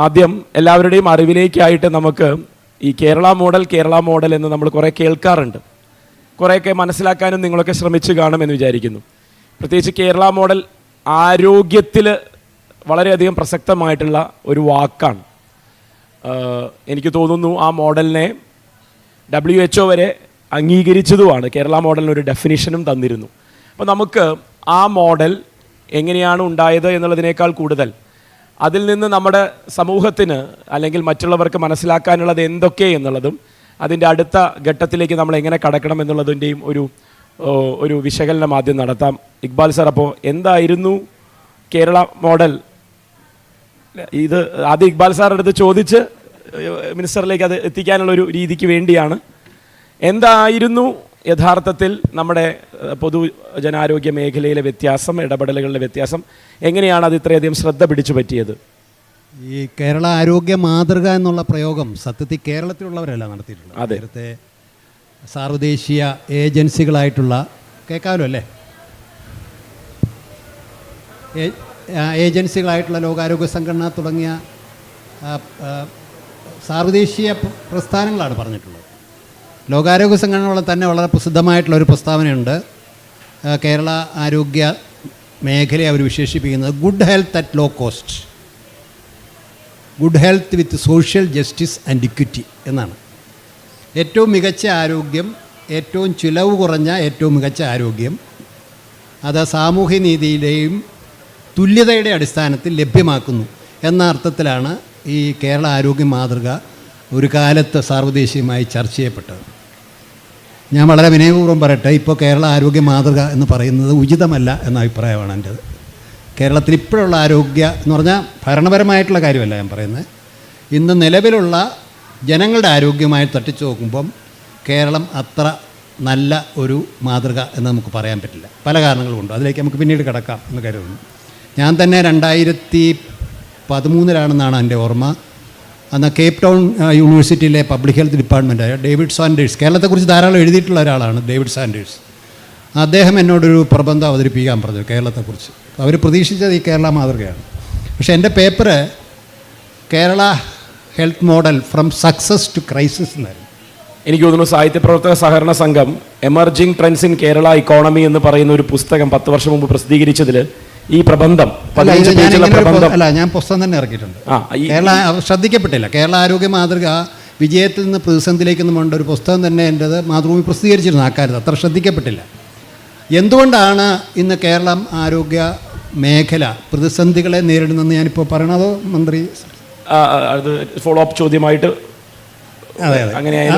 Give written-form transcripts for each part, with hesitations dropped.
ആദ്യം എല്ലാവരുടെയും അറിവിലേക്കായിട്ട് നമുക്ക് ഈ കേരള മോഡൽ എന്ന് നമ്മൾ കുറേ കേൾക്കാറുണ്ട്. കുറേയൊക്കെ മനസ്സിലാക്കാനും നിങ്ങളൊക്കെ ശ്രമിച്ചു കാണുമെന്ന് വിചാരിക്കുന്നു. പ്രത്യേകിച്ച് കേരള മോഡൽ ആരോഗ്യത്തിൽ വളരെയധികം പ്രസക്തമായിട്ടുള്ള ഒരു വാക്കാണ്. എനിക്ക് തോന്നുന്നു ആ മോഡലിനെ WHO വരെ അംഗീകരിച്ചതുമാണ്. കേരള മോഡലിന് ഒരു ഡെഫിനിഷനും തന്നിരുന്നു. അപ്പോൾ നമുക്ക് ആ മോഡൽ എങ്ങനെയാണ് ഉണ്ടായത് എന്നുള്ളതിനേക്കാൾ കൂടുതൽ അതിൽ നിന്ന് നമ്മുടെ സമൂഹത്തിന് അല്ലെങ്കിൽ മറ്റുള്ളവർക്ക് മനസ്സിലാക്കാനുള്ളത് എന്തൊക്കെ എന്നുള്ളതും അതിൻ്റെ അടുത്ത ഘട്ടത്തിലേക്ക് നമ്മൾ എങ്ങനെ കടക്കണം എന്നുള്ളതിൻ്റെയും ഒരു വിശകലനം ആദ്യം നടത്താം. ഇക്ബാൽ സാർ, അപ്പോൾ എന്തായിരുന്നു കേരള മോഡൽ? ഇത് ആദ്യം ഇക്ബാൽ സാറിൻ്റെ അടുത്ത് ചോദിച്ച് മിനിസ്റ്ററിലേക്ക് അത് എത്തിക്കാനുള്ളൊരു രീതിക്ക് വേണ്ടിയാണ്. എന്തായിരുന്നു യഥാർത്ഥത്തിൽ നമ്മുടെ പൊതുജനാരോഗ്യ മേഖലയിലെ വ്യത്യാസം, ഇടപെടലുകളുടെ വ്യത്യാസം, എങ്ങനെയാണ് അത് ഇത്രയധികം ശ്രദ്ധ പിടിച്ചു പറ്റിയത്? ഈ കേരള ആരോഗ്യ മാതൃക എന്നുള്ള പ്രയോഗം സത്യത്തിൽ കേരളത്തിലുള്ളവരല്ല നടത്തിയിട്ടുള്ളത്. നേരത്തെ സാർവദേശീയ ഏജൻസികളായിട്ടുള്ള, കേൾക്കാമല്ലോ അല്ലേ, ഏജൻസികളായിട്ടുള്ള ലോകാരോഗ്യ സംഘടന തുടങ്ങിയ സാർവദേശീയ പ്രസ്ഥാനങ്ങളാണ് പറഞ്ഞിട്ടുള്ളത്. ലോകാരോഗ്യ സംഘടനകളെ തന്നെ വളരെ പ്രസിദ്ധമായിട്ടുള്ളൊരു പ്രസ്താവനയുണ്ട്. കേരള ആരോഗ്യ മേഖലയെ അവർ വിശേഷിപ്പിക്കുന്നത് good health at low cost, good health with social justice and equity എന്നാണ്. ഏറ്റവും മികച്ച ആരോഗ്യം, ഏറ്റവും ചിലവ് കുറഞ്ഞ ഏറ്റവും മികച്ച ആരോഗ്യം, അത് സാമൂഹ്യനീതിയുടെയും തുല്യതയുടെ അടിസ്ഥാനത്തിൽ ലഭ്യമാക്കുന്നു എന്ന അർത്ഥത്തിലാണ് ഈ കേരള ആരോഗ്യ മാതൃക ഒരു കാലത്ത് സാർവദേശീയമായി ചർച്ച ചെയ്യപ്പെട്ടത്. ഞാൻ വളരെ വിനയപൂർവ്വം പറയട്ടെ, ഇപ്പോൾ കേരള ആരോഗ്യ മാതൃക എന്ന് പറയുന്നത് ഉചിതമല്ല എന്ന അഭിപ്രായമാണ് എൻ്റേത്. കേരളത്തിൽ ഇപ്പോഴുള്ള ആരോഗ്യ എന്ന് പറഞ്ഞാൽ ഭരണപരമായിട്ടുള്ള കാര്യമല്ല ഞാൻ പറയുന്നത്. ഇന്ന് നിലവിലുള്ള ജനങ്ങളുടെ ആരോഗ്യമായി തട്ടിച്ചു നോക്കുമ്പം കേരളം അത്ര നല്ല ഒരു മാതൃക എന്ന് നമുക്ക് പറയാൻ പറ്റില്ല. പല കാരണങ്ങളുമുണ്ട്, അതിലേക്ക് നമുക്ക് പിന്നീട് കിടക്കാം എന്ന് കരുതുന്നു. ഞാൻ തന്നെ 2013 എൻ്റെ ഓർമ്മ. അന്ന് കേപ്പ് ടൗൺ യൂണിവേഴ്സിറ്റിയിലെ പബ്ലിക് ഹെൽത്ത് ഡിപ്പാർട്ട്മെൻറ്റായ ഡേവിഡ് സാൻഡേഴ്സ്, കേരളത്തെക്കുറിച്ച് ധാരാളം എഴുതിയിട്ടുള്ള ഒരാളാണ് ഡേവിഡ് സാൻഡേഴ്സ്. അദ്ദേഹം എന്നോടൊരു പ്രബന്ധം അവതരിപ്പിക്കാൻ പറഞ്ഞു കേരളത്തെക്കുറിച്ച്. അവർ പ്രതീക്ഷിച്ചത് ഈ കേരള മാതൃകയാണ്. പക്ഷേ എൻ്റെ paper Kerala health model from success to crisis എന്നായിരുന്നു. എനിക്ക് തോന്നുന്നു Sahitya Pravarthaka Sahakarana Sangham emerging trends in Kerala economy എന്ന് പറയുന്ന ഒരു പുസ്തകം 10 വർഷം മുമ്പ് പ്രസിദ്ധീകരിച്ചതിൽ ഈ പ്രബന്ധം ഞാൻ പുസ്തകം തന്നെ ഇറക്കിയിട്ടുണ്ട്. കേരള ശ്രദ്ധിക്കപ്പെട്ടില്ല. കേരള ആരോഗ്യ മാതൃക വിജയത്തിൽ നിന്ന് പ്രതിസന്ധിയിലേക്കെന്ന് വേണ്ട ഒരു പുസ്തകം തന്നെ എൻ്റേത് മാതൃഭൂമി പ്രസിദ്ധീകരിച്ചിരുന്നു. ആ കാര്യത്തിൽ അത്ര ശ്രദ്ധിക്കപ്പെട്ടില്ല. എന്തുകൊണ്ടാണ് ഇന്ന് കേരളം ആരോഗ്യ മേഖല പ്രതിസന്ധികളെ നേരിടുന്നതെന്ന് ഞാനിപ്പോൾ പറയണതോ മന്ത്രി? അത് ഫോളോ അപ്പ് ചോദ്യമായിട്ട് അതെ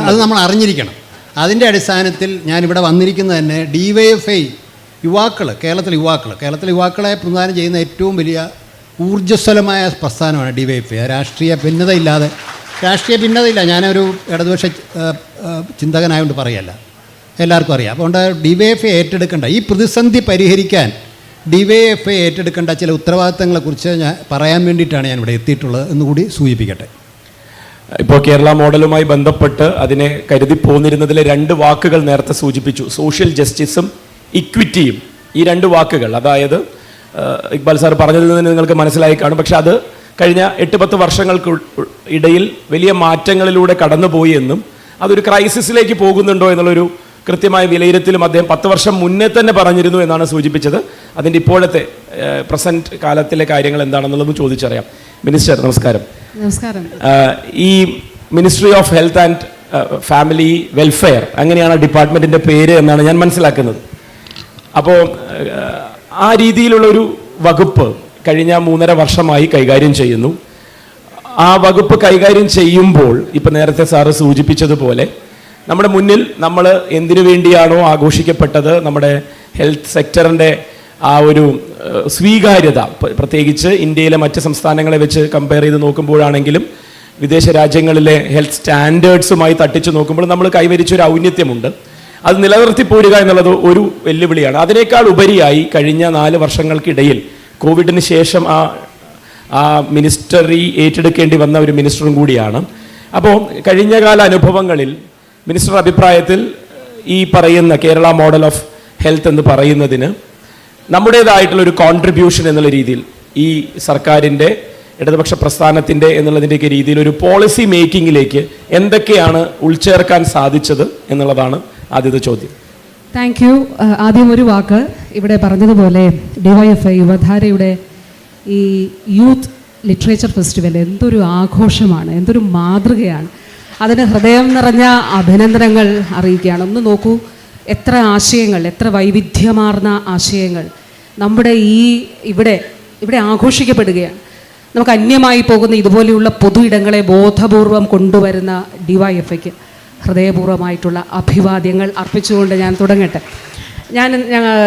അത് നമ്മൾ അറിഞ്ഞിരിക്കണം. അതിൻ്റെ അടിസ്ഥാനത്തിൽ ഞാനിവിടെ വന്നിരിക്കുന്നത് തന്നെ DYFI കേരളത്തിലെ യുവാക്കളെ പ്രദാനം ചെയ്യുന്ന ഏറ്റവും വലിയ ഊർജ്ജസ്വലമായ പ്രസ്ഥാനമാണ് DYFI. രാഷ്ട്രീയ ഭിന്നതയില്ല. ഞാനൊരു ഇടതുപക്ഷ ചിന്തകനായതുകൊണ്ട് പറയല്ല, എല്ലാവർക്കും അറിയാം. അതുകൊണ്ട് DYFI ഏറ്റെടുക്കേണ്ട, ഈ പ്രതിസന്ധി പരിഹരിക്കാൻ DYFI ഏറ്റെടുക്കേണ്ട ചില ഉത്തരവാദിത്തങ്ങളെക്കുറിച്ച് ഞാൻ പറയാൻ വേണ്ടിയിട്ടാണ് ഞാനിവിടെ എത്തിയിട്ടുള്ളത് എന്നുകൂടി സൂചിപ്പിക്കട്ടെ. ഇപ്പോൾ കേരള മോഡലുമായി ബന്ധപ്പെട്ട് അതിനെ കരുതി പോന്നിരുന്നതിലെ 2 വാക്കുകൾ നേരത്തെ സൂചിപ്പിച്ചു, സോഷ്യൽ ജസ്റ്റിസും ഇക്വിറ്റിയും. ഈ 2 വാക്കുകൾ, അതായത് ഇക്ബാൽ സാർ പറഞ്ഞതിൽ നിന്ന് നിങ്ങൾക്ക് മനസ്സിലായി കാണും. പക്ഷെ അത് കഴിഞ്ഞ 8-10 വർഷങ്ങൾക്ക് ഇടയിൽ വലിയ മാറ്റങ്ങളിലൂടെ കടന്നുപോയി എന്നും അതൊരു ക്രൈസിസിലേക്ക് പോകുന്നുണ്ടോ എന്നുള്ളൊരു കൃത്യമായ വിലയിരുത്തലും അദ്ദേഹം 10 വർഷം മുന്നേ തന്നെ പറഞ്ഞിരുന്നു എന്നാണ് സൂചിപ്പിച്ചത്. അതിൻ്റെ ഇപ്പോഴത്തെ പ്രസൻറ്റ് കാലത്തിലെ കാര്യങ്ങൾ എന്താണെന്നുള്ളതും ചോദിച്ചറിയാം. മിനിസ്റ്റർ നമസ്കാരം. നമസ്കാരം. ഈ ministry of health and family welfare, അങ്ങനെയാണ് ഡിപ്പാർട്ട്മെൻറ്റിൻ്റെ പേര് എന്നാണ് ഞാൻ മനസ്സിലാക്കുന്നത്. അപ്പോൾ ആ രീതിയിലുള്ളൊരു വകുപ്പ് കഴിഞ്ഞ 3.5 വർഷമായി കൈകാര്യം ചെയ്യുന്നു. ആ വകുപ്പ് കൈകാര്യം ചെയ്യുമ്പോൾ ഇപ്പം നേരത്തെ സാറ് സൂചിപ്പിച്ചതുപോലെ നമ്മുടെ മുന്നിൽ നമ്മൾ എന്തിനു വേണ്ടിയാണോ ആഘോഷിക്കപ്പെട്ടത്, നമ്മുടെ ഹെൽത്ത് സെക്ടറിൻ്റെ ആ ഒരു സ്വീകാര്യത, പ്രത്യേകിച്ച് ഇന്ത്യയിലെ മറ്റ് സംസ്ഥാനങ്ങളെ വെച്ച് കമ്പയർ ചെയ്ത് നോക്കുമ്പോഴാണെങ്കിലും വിദേശ രാജ്യങ്ങളിലെ ഹെൽത്ത് സ്റ്റാൻഡേർഡ്സുമായി തട്ടിച്ചു നോക്കുമ്പോൾ നമ്മൾ കൈവരിച്ചൊരു ഔന്നത്യമുണ്ട്. അത് നിലനിർത്തി പോരുക എന്നുള്ളത് ഒരു വെല്ലുവിളിയാണ്. അതിനേക്കാൾ ഉപരിയായി കഴിഞ്ഞ 4 വർഷങ്ങൾക്കിടയിൽ കോവിഡിന് ശേഷം ആ മിനിസ്റ്ററി ഏറ്റെടുക്കേണ്ടി വന്ന ഒരു മിനിസ്റ്ററും കൂടിയാണ്. അപ്പോൾ കഴിഞ്ഞകാല അനുഭവങ്ങളിൽ മിനിസ്റ്റർ അഭിപ്രായത്തിൽ ഈ പറയുന്ന കേരള മോഡൽ ഓഫ് ഹെൽത്ത് എന്ന് പറയുന്നതിന് നമ്മുടേതായിട്ടുള്ളൊരു കോൺട്രിബ്യൂഷൻ എന്നുള്ള രീതിയിൽ ഈ സർക്കാരിൻ്റെ ഇടതുപക്ഷ പ്രസ്ഥാനത്തിൻ്റെ എന്നുള്ളതിൻ്റെയൊക്കെ രീതിയിൽ ഒരു പോളിസി മേക്കിങ്ങിലേക്ക് എന്തൊക്കെയാണ് ഉൾച്ചേർക്കാൻ സാധിച്ചത് എന്നുള്ളതാണ് ആദ്യത്തെ ചോദ്യം. Thank you. ആദ്യം ഒരു വാക്ക്, ഇവിടെ പറഞ്ഞതുപോലെ ഡിവൈഎഫ്ഐ യുവധാരയുടെ ഈ യൂത്ത് ലിറ്ററേച്ചർ ഫെസ്റ്റിവൽ എന്തൊരു ആഘോഷമാണ്, എന്തൊരു മാതൃകയാണ്. അതിന് ഹൃദയം നിറഞ്ഞ അഭിനന്ദനങ്ങൾ അറിയിക്കുകയാണ്. ഒന്ന് നോക്കൂ, എത്ര ആശയങ്ങൾ, എത്ര വൈവിധ്യമാർന്ന ആശയങ്ങൾ നമ്മുടെ ഇവിടെ ആഘോഷിക്കപ്പെടുകയാണ്. നമുക്ക് അന്യമായി പോകുന്ന ഇതുപോലെയുള്ള പൊതു ഇടങ്ങളെ ബോധപൂർവം കൊണ്ടുവരുന്ന ഡിവൈഎഫ്ഐക്ക് ഹൃദയപൂർവ്വമായിട്ടുള്ള അഭിവാദ്യങ്ങൾ അർപ്പിച്ചുകൊണ്ട് ഞാൻ തുടങ്ങട്ടെ.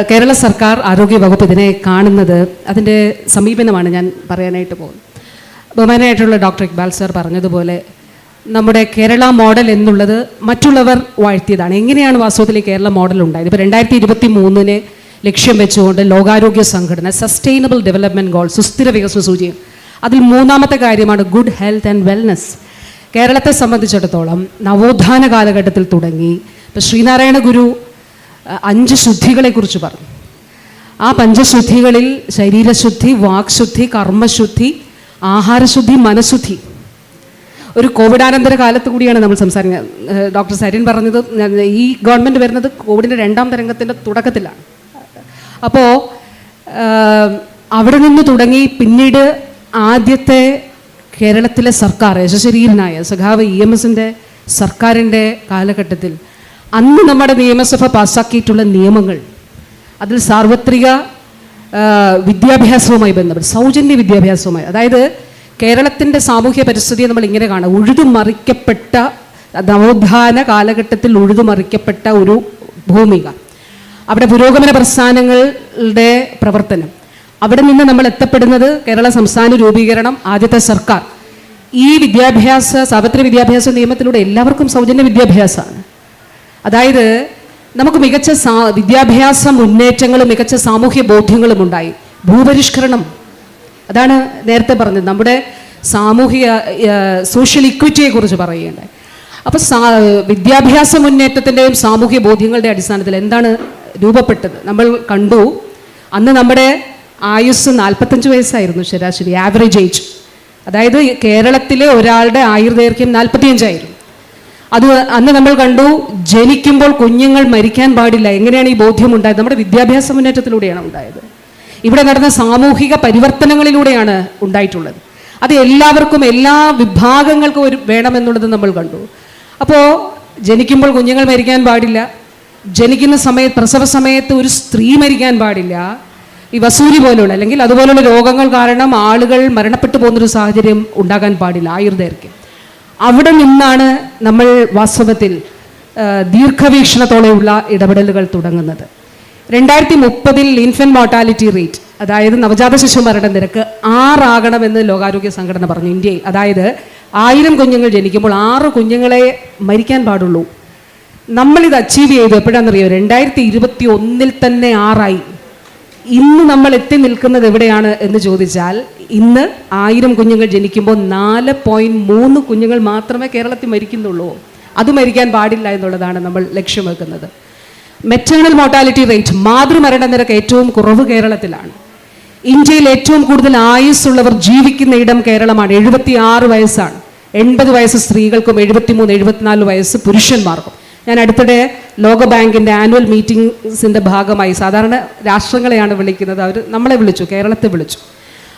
കേരള സർക്കാർ ആരോഗ്യ വകുപ്പ് ഇതിനെ കാണുന്നത്, അതിൻ്റെ സമീപനമാണ് ഞാൻ പറയാനായിട്ട് പോകുന്നത്. ബഹുമാനായിട്ടുള്ള ഡോക്ടർ ഇക്ബാൽ സർ പറഞ്ഞതുപോലെ നമ്മുടെ കേരള മോഡൽ എന്നുള്ളത് മറ്റുള്ളവർ വാഴ്ത്തിയതാണ്. എങ്ങനെയാണ് വാസ്തവത്തിൽ കേരള മോഡൽ ഉണ്ടായത്? ഇപ്പോൾ 2023 ലക്ഷ്യം വെച്ചുകൊണ്ട് ലോകാരോഗ്യ സംഘടന സസ്റ്റൈനബിൾ ഡെവലപ്മെൻറ്റ് ഗോൾ, സുസ്ഥിര വികസന സൂചിക, അതിൽ 3ാമത്തെ കാര്യമാണ് ഗുഡ് ഹെൽത്ത് ആൻഡ് വെൽനെസ്. കേരളത്തെ സംബന്ധിച്ചിടത്തോളം നവോത്ഥാന കാലഘട്ടത്തിൽ തുടങ്ങി, ഇപ്പോൾ ശ്രീനാരായണ ഗുരു 5 ശുദ്ധികളെക്കുറിച്ച് പറഞ്ഞു. ആ പഞ്ചശുദ്ധികളിൽ ശരീരശുദ്ധി, വാക്ശുദ്ധി, കർമ്മശുദ്ധി, ആഹാരശുദ്ധി, മനഃശുദ്ധി. ഒരു കോവിഡാനന്തര കാലത്ത് കൂടിയാണ് നമ്മൾ സംസാരിക്കുന്നത്. ഡോക്ടർ സരിൻ പറഞ്ഞത്, ഈ ഗവൺമെൻറ് വരുന്നത് കോവിഡിൻ്റെ 2ാം തരംഗത്തിൻ്റെ തുടക്കത്തിലാണ്. അപ്പോൾ അവിടെ നിന്ന് തുടങ്ങി പിന്നീട് ആദ്യത്തെ കേരളത്തിലെ സർക്കാർ യശശരീരനായ സഖാവ് EMSൻ്റെ സർക്കാരിൻ്റെ കാലഘട്ടത്തിൽ അന്ന് നമ്മുടെ നിയമസഭ പാസ്സാക്കിയിട്ടുള്ള നിയമങ്ങൾ, അതിൽ സാർവത്രിക വിദ്യാഭ്യാസവുമായി ബന്ധപ്പെട്ട് സൗജന്യ വിദ്യാഭ്യാസവുമായി, അതായത് കേരളത്തിൻ്റെ സാമൂഹ്യ പരിസ്ഥിതിയെ നമ്മൾ ഇങ്ങനെ കാണാം, ഉഴുതുമറിക്കപ്പെട്ട നവോത്ഥാന കാലഘട്ടത്തിൽ ഉഴുതുമറിക്കപ്പെട്ട ഒരു ഭൂമിക, അവിടെ പുരോഗമന പ്രസ്ഥാനങ്ങളുടെ പ്രവർത്തനം, അവിടെ നിന്ന് നമ്മൾ എത്തപ്പെടുന്നത് കേരള സംസ്ഥാന രൂപീകരണം, ആദ്യത്തെ സർക്കാർ. ഈ സാർവത്രിക വിദ്യാഭ്യാസ നിയമത്തിലൂടെ എല്ലാവർക്കും സൗജന്യ വിദ്യാഭ്യാസമാണ്. അതായത് നമുക്ക് മികച്ച വിദ്യാഭ്യാസ മുന്നേറ്റങ്ങളും മികച്ച സാമൂഹ്യ ബോധ്യങ്ങളും ഉണ്ടായി. ഭൂപരിഷ്കരണം, അതാണ് നേരത്തെ പറഞ്ഞത്, നമ്മുടെ സാമൂഹിക സോഷ്യൽ ഇക്വിറ്റിയെക്കുറിച്ച് പറയുകയുണ്ടായി. അപ്പോൾ വിദ്യാഭ്യാസ മുന്നേറ്റത്തിൻ്റെയും സാമൂഹ്യ ബോധ്യങ്ങളുടെ അടിസ്ഥാനത്തിൽ എന്താണ് രൂപപ്പെട്ടത് നമ്മൾ കണ്ടു. അന്ന് നമ്മുടെ ആയുസ് 45 വയസ്സായിരുന്നു ശരാശരി, ആവറേജ് ഏജ്. അതായത് കേരളത്തിലെ ഒരാളുടെ ആയുർദൈർഘ്യം 45 ആയിരുന്നു. അന്ന് നമ്മൾ കണ്ടു, ജനിക്കുമ്പോൾ കുഞ്ഞുങ്ങൾ മരിക്കാൻ പാടില്ല. എങ്ങനെയാണ് ഈ ബോധ്യം ഉണ്ടായത്? നമ്മുടെ വിദ്യാഭ്യാസ മുന്നേറ്റത്തിലൂടെയാണ് ഉണ്ടായത്. ഇവിടെ നടന്ന സാമൂഹിക പരിവർത്തനങ്ങളിലൂടെയാണ് ഉണ്ടായിട്ടുള്ളത്. അത് എല്ലാവർക്കും, എല്ലാ വിഭാഗങ്ങൾക്കും വേണമെന്നുള്ളത് നമ്മൾ കണ്ടു. അപ്പോൾ ജനിക്കുമ്പോൾ കുഞ്ഞുങ്ങൾ മരിക്കാൻ പാടില്ല, ജനിക്കുന്ന പ്രസവ സമയത്ത് ഒരു സ്ത്രീ മരിക്കാൻ പാടില്ല, ഈ വസൂരി പോലുള്ള അല്ലെങ്കിൽ അതുപോലുള്ള രോഗങ്ങൾ കാരണം ആളുകൾ മരണപ്പെട്ടു പോകുന്നൊരു സാഹചര്യം ഉണ്ടാകാൻ പാടില്ല, ആയുർദൈർഘ്യം. അവിടെ നിന്നാണ് നമ്മൾ വാസ്തവത്തിൽ ദീർഘവീക്ഷണത്തോടെയുള്ള ഇടപെടലുകൾ തുടങ്ങുന്നത്. 2030 ഇൻഫന്റ് മോർട്ടാലിറ്റി റേറ്റ്, അതായത് നവജാത ശിശു മരണ നിരക്ക് 6 ആകണമെന്ന് ലോകാരോഗ്യ സംഘടന പറഞ്ഞു ഇന്ത്യയിൽ. അതായത് 1000 കുഞ്ഞുങ്ങൾ ജനിക്കുമ്പോൾ 6 കുഞ്ഞുങ്ങളെ മരിക്കാൻ പാടുള്ളൂ. നമ്മളിത് അച്ചീവ് ചെയ്തു എപ്പോഴാണെന്നറിയോ? 2021 തന്നെ 6 ആയി. ഇന്ന് നമ്മൾ എത്തി നിൽക്കുന്നത് എവിടെയാണ് എന്ന് ചോദിച്ചാൽ, ഇന്ന് 1000 കുഞ്ഞുങ്ങൾ ജനിക്കുമ്പോൾ 4.3 കുഞ്ഞുങ്ങൾ മാത്രമേ കേരളത്തിൽ മരിക്കുന്നുള്ളൂ. അത് മരിക്കാൻ പാടില്ല എന്നുള്ളതാണ് നമ്മൾ ലക്ഷ്യം വെക്കുന്നത്. മെറ്റേണൽ മോർട്ടാലിറ്റി റേറ്റ്, മാതൃമരണ നിരക്ക് ഏറ്റവും കുറവ് കേരളത്തിലാണ്. ഇന്ത്യയിൽ ഏറ്റവും കൂടുതൽ ആയുസ്സുള്ളവർ ജീവിക്കുന്ന ഇടം കേരളമാണ്. 76 വയസ്സാണ്. 80 വയസ്സ് സ്ത്രീകൾക്കും 73-74 വയസ്സ് പുരുഷന്മാർക്കും. ഞാൻ അടുത്തിടെ ലോകബാങ്കിൻ്റെ ആനുവൽ മീറ്റിംഗ്സിൻ്റെ ഭാഗമായി, സാധാരണ രാഷ്ട്രങ്ങളെയാണ് വിളിക്കുന്നത്, അവർ നമ്മളെ വിളിച്ചു, കേരളത്തെ വിളിച്ചു.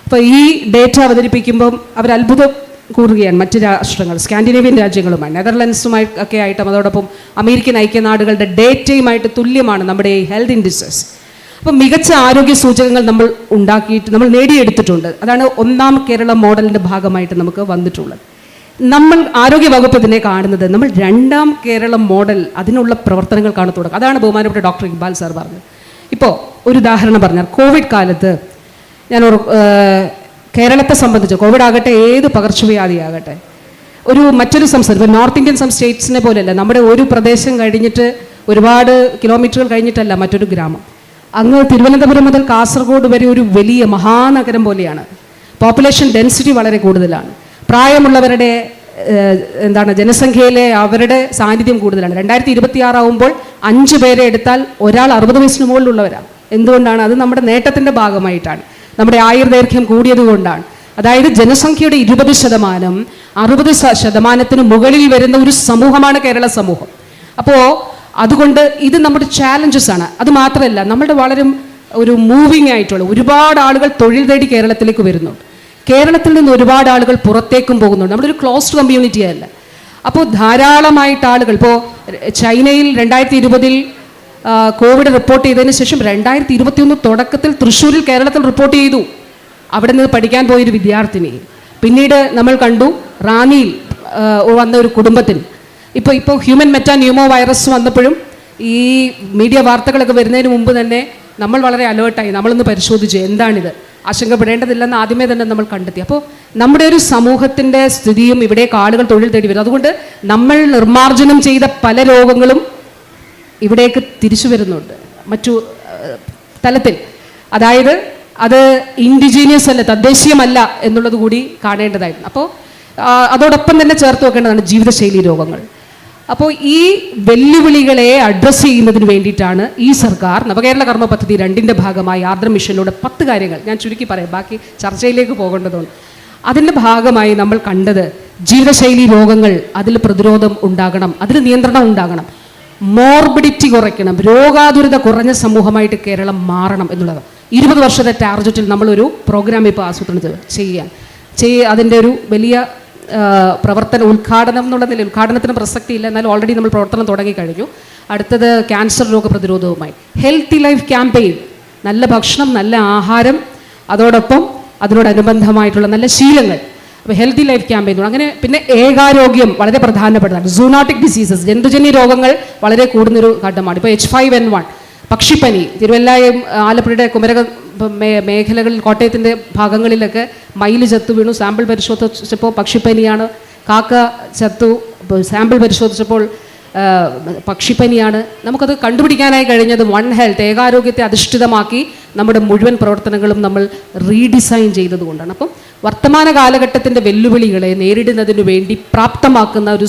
അപ്പോൾ ഈ ഡേറ്റ അവതരിപ്പിക്കുമ്പം അവർ അത്ഭുതം കൂറുകയാണ്. മറ്റ് രാഷ്ട്രങ്ങൾ, സ്കാൻഡിനേവിയൻ രാജ്യങ്ങളുമായി, നെതർലൻഡ്സുമായി ഒക്കെ ആയിട്ടും അതോടൊപ്പം അമേരിക്കൻ ഐക്യനാടുകളുടെ ഡേറ്റയുമായിട്ട് തുല്യമാണ് നമ്മുടെ ഈ ഹെൽത്ത് ഇൻഡിസസ്. അപ്പം മികച്ച ആരോഗ്യ സൂചകങ്ങൾ നമ്മൾ നേടിയെടുത്തിട്ടുണ്ട്. അതാണ് 1ാം കേരള മോഡലിൻ്റെ ഭാഗമായിട്ട് നമുക്ക് വന്നിട്ടുള്ളത്. നമ്മൾ ആരോഗ്യ വകുപ്പ് ഇതിനെ കാണുന്നത് നമ്മൾ 2ാം കേരള മോഡൽ, അതിനുള്ള പ്രവർത്തനങ്ങൾക്കാണ് തുടക്കം. അതാണ് ബഹുമാനപ്പെട്ട ഡോക്ടർ ഇക്ബാൽ സാർ പറഞ്ഞത്. ഇപ്പോൾ ഒരു ഉദാഹരണം പറഞ്ഞാൽ, കോവിഡ് കാലത്ത് ഞാൻ കേരളത്തെ സംബന്ധിച്ച്, കോവിഡ് ആകട്ടെ ഏത് പകർച്ചവ്യാധിയാകട്ടെ, മറ്റൊരു സംസ്ഥാനം, ഇപ്പോൾ നോർത്ത് ഇന്ത്യൻ സ്റ്റേറ്റ്സിനെ പോലെയല്ല, നമ്മുടെ ഒരു പ്രദേശം കഴിഞ്ഞിട്ട് ഒരുപാട് കിലോമീറ്ററുകൾ കഴിഞ്ഞിട്ടല്ല മറ്റൊരു ഗ്രാമം. അങ്ങ് തിരുവനന്തപുരം മുതൽ കാസർഗോഡ് വരെ ഒരു വലിയ മഹാനഗരം പോലെയാണ്. പോപ്പുലേഷൻ ഡെൻസിറ്റി വളരെ കൂടുതലാണ്. പ്രായമുള്ളവരുടെ ജനസംഖ്യയിലെ അവരുടെ സാന്നിധ്യം കൂടുതലാണ്. 2026 ആകുമ്പോൾ 5 പേരെ എടുത്താൽ ഒരാൾ 60 വയസ്സിന് മുകളിലുള്ളവരാണ്. എന്തുകൊണ്ടാണ്? അത് നമ്മുടെ നേട്ടത്തിൻ്റെ ഭാഗമായിട്ടാണ്, നമ്മുടെ ആയുർദൈർഘ്യം കൂടിയത് കൊണ്ടാണ്. അതായത് ജനസംഖ്യയുടെ 20%, 60% മുകളിൽ വരുന്ന ഒരു സമൂഹമാണ് കേരള സമൂഹം. അപ്പോൾ അതുകൊണ്ട് ഇത് നമ്മുടെ ചാലഞ്ചസ് ആണ്. അത് മാത്രമല്ല, നമ്മുടെ വളരെ ഒരു മൂവിങ് ആയിട്ടുള്ള ഒരുപാട് ആളുകൾ തൊഴിൽ തേടി കേരളത്തിലേക്ക് വരുന്നുണ്ട്. കേരളത്തിൽ നിന്ന് ഒരുപാട് ആളുകൾ പുറത്തേക്കും പോകുന്നുണ്ട്. നമ്മുടെ ഒരു ക്ലോസ്ഡ് കമ്മ്യൂണിറ്റി അല്ല. അപ്പോൾ ധാരാളമായിട്ട് ആളുകൾ, ഇപ്പോൾ ചൈനയിൽ 2020 കോവിഡ് റിപ്പോർട്ട് ചെയ്തതിന് ശേഷം 2021 തുടക്കത്തിൽ തൃശ്ശൂരിൽ കേരളത്തിൽ റിപ്പോർട്ട് ചെയ്തു. അവിടെ നിന്ന് പഠിക്കാൻ പോയൊരു വിദ്യാർത്ഥിനി. പിന്നീട് നമ്മൾ കണ്ടു റാന്നിയിൽ വന്ന ഒരു കുടുംബത്തിന്. ഇപ്പോൾ ഹ്യൂമൻ മെറ്റാന്യൂമോ വൈറസ് വന്നപ്പോഴും ഈ മീഡിയ വാർത്തകളൊക്കെ വരുന്നതിന് മുമ്പ് തന്നെ നമ്മൾ വളരെ അലേർട്ടായി. നമ്മളൊന്ന് പരിശോധിച്ചു എന്താണിത്, ആശങ്കപ്പെടേണ്ടതില്ലെന്ന് ആദ്യമേ തന്നെ നമ്മൾ കണ്ടെത്തി. അപ്പോൾ നമ്മുടെ ഒരു സമൂഹത്തിൻ്റെ സ്ഥിതിയും ഇവിടേക്ക് ആളുകൾ തൊഴിൽ തേടി വരും. അതുകൊണ്ട് നമ്മൾ നിർമ്മാർജ്ജനം ചെയ്ത പല രോഗങ്ങളും ഇവിടേക്ക് തിരിച്ചു വരുന്നുണ്ട് മറ്റു തലത്തിൽ. അതായത് അത് ഇൻഡിജീനിയസ് അല്ല, തദ്ദേശീയമല്ല എന്നുള്ളത് കൂടി കാണേണ്ടതായിരുന്നു. അപ്പോൾ അതോടൊപ്പം തന്നെ ചേർത്ത് വെക്കേണ്ടതാണ് ജീവിതശൈലി രോഗങ്ങൾ. അപ്പോൾ ഈ വെല്ലുവിളികളെ അഡ്രസ്സ് ചെയ്യുന്നതിന് വേണ്ടിയിട്ടാണ് ഈ സർക്കാർ നവകേരള കർമ്മ പദ്ധതി 2ന്റെ ഭാഗമായി ആർദ്ര മിഷനിലൂടെ 10 കാര്യങ്ങൾ ഞാൻ ചുരുക്കി പറയാം, ബാക്കി ചർച്ചയിലേക്ക് പോകേണ്ടതുണ്ട്. അതിൻ്റെ ഭാഗമായി നമ്മൾ കണ്ടത് ജീവിതശൈലി രോഗങ്ങൾ, അതിൽ പ്രതിരോധം ഉണ്ടാകണം, അതിൽ നിയന്ത്രണം ഉണ്ടാകണം, മോർബിഡിറ്റി കുറയ്ക്കണം, രോഗാതുരത കുറഞ്ഞ സമൂഹമായിട്ട് കേരളം മാറണം എന്നുള്ളതാണ്. 20 വർഷത്തെ ടാർജറ്റിൽ നമ്മളൊരു പ്രോഗ്രാം ഇപ്പോൾ ആസൂത്രണം അതിൻ്റെ ഒരു വലിയ ഉദ്ഘാടനം എന്നുള്ള നിലയിൽ, ഉദ്ഘാടനത്തിന് പ്രസക്തിയില്ല, എന്നാൽ ഓൾറെഡി നമ്മൾ പ്രവർത്തനം തുടങ്ങിക്കഴിഞ്ഞു. അടുത്തത് ക്യാൻസർ രോഗപ്രതിരോധവുമായി ഹെൽത്തി ലൈഫ് ക്യാമ്പയിൻ, നല്ല ഭക്ഷണം, നല്ല ആഹാരം, അതോടൊപ്പം അതിനോടനുബന്ധമായിട്ടുള്ള നല്ല ശീലങ്ങൾ. അപ്പോൾ ഹെൽത്തി ലൈഫ് ക്യാമ്പയിൻ അങ്ങനെ. പിന്നെ ഏകാരോഗ്യം വളരെ പ്രധാനപ്പെട്ടതാണ്. സൂനോട്ടിക് ഡിസീസസ്, ജന്തുജന്യ രോഗങ്ങൾ വളരെ കൂടുന്നൊരു ഘട്ടമാണ്. ഇപ്പോൾ H5N1, പക്ഷിപ്പനി, തിരുവല്ലയും ആലപ്പുഴയുടെ കുമരക മേഖലകളിൽ, കോട്ടയത്തിൻ്റെ ഭാഗങ്ങളിലൊക്കെ മയിൽ ചത്തു വീണു. സാമ്പിൾ പരിശോധിച്ചപ്പോൾ പക്ഷിപ്പനിയാണ്. കാക്ക ചത്തു, സാമ്പിൾ പരിശോധിച്ചപ്പോൾ പക്ഷിപ്പനിയാണ്. നമുക്കത് കണ്ടുപിടിക്കാനായി കഴിഞ്ഞത് വൺ ഹെൽത്ത്, ഏകാരോഗ്യത്തെ അധിഷ്ഠിതമാക്കി നമ്മുടെ മുഴുവൻ പ്രവർത്തനങ്ങളും നമ്മൾ റീഡിസൈൻ ചെയ്തതുകൊണ്ടാണ്. അപ്പം വർത്തമാന കാലഘട്ടത്തിൻ്റെ വെല്ലുവിളികളെ നേരിടുന്നതിന് വേണ്ടി പ്രാപ്തമാക്കുന്ന ഒരു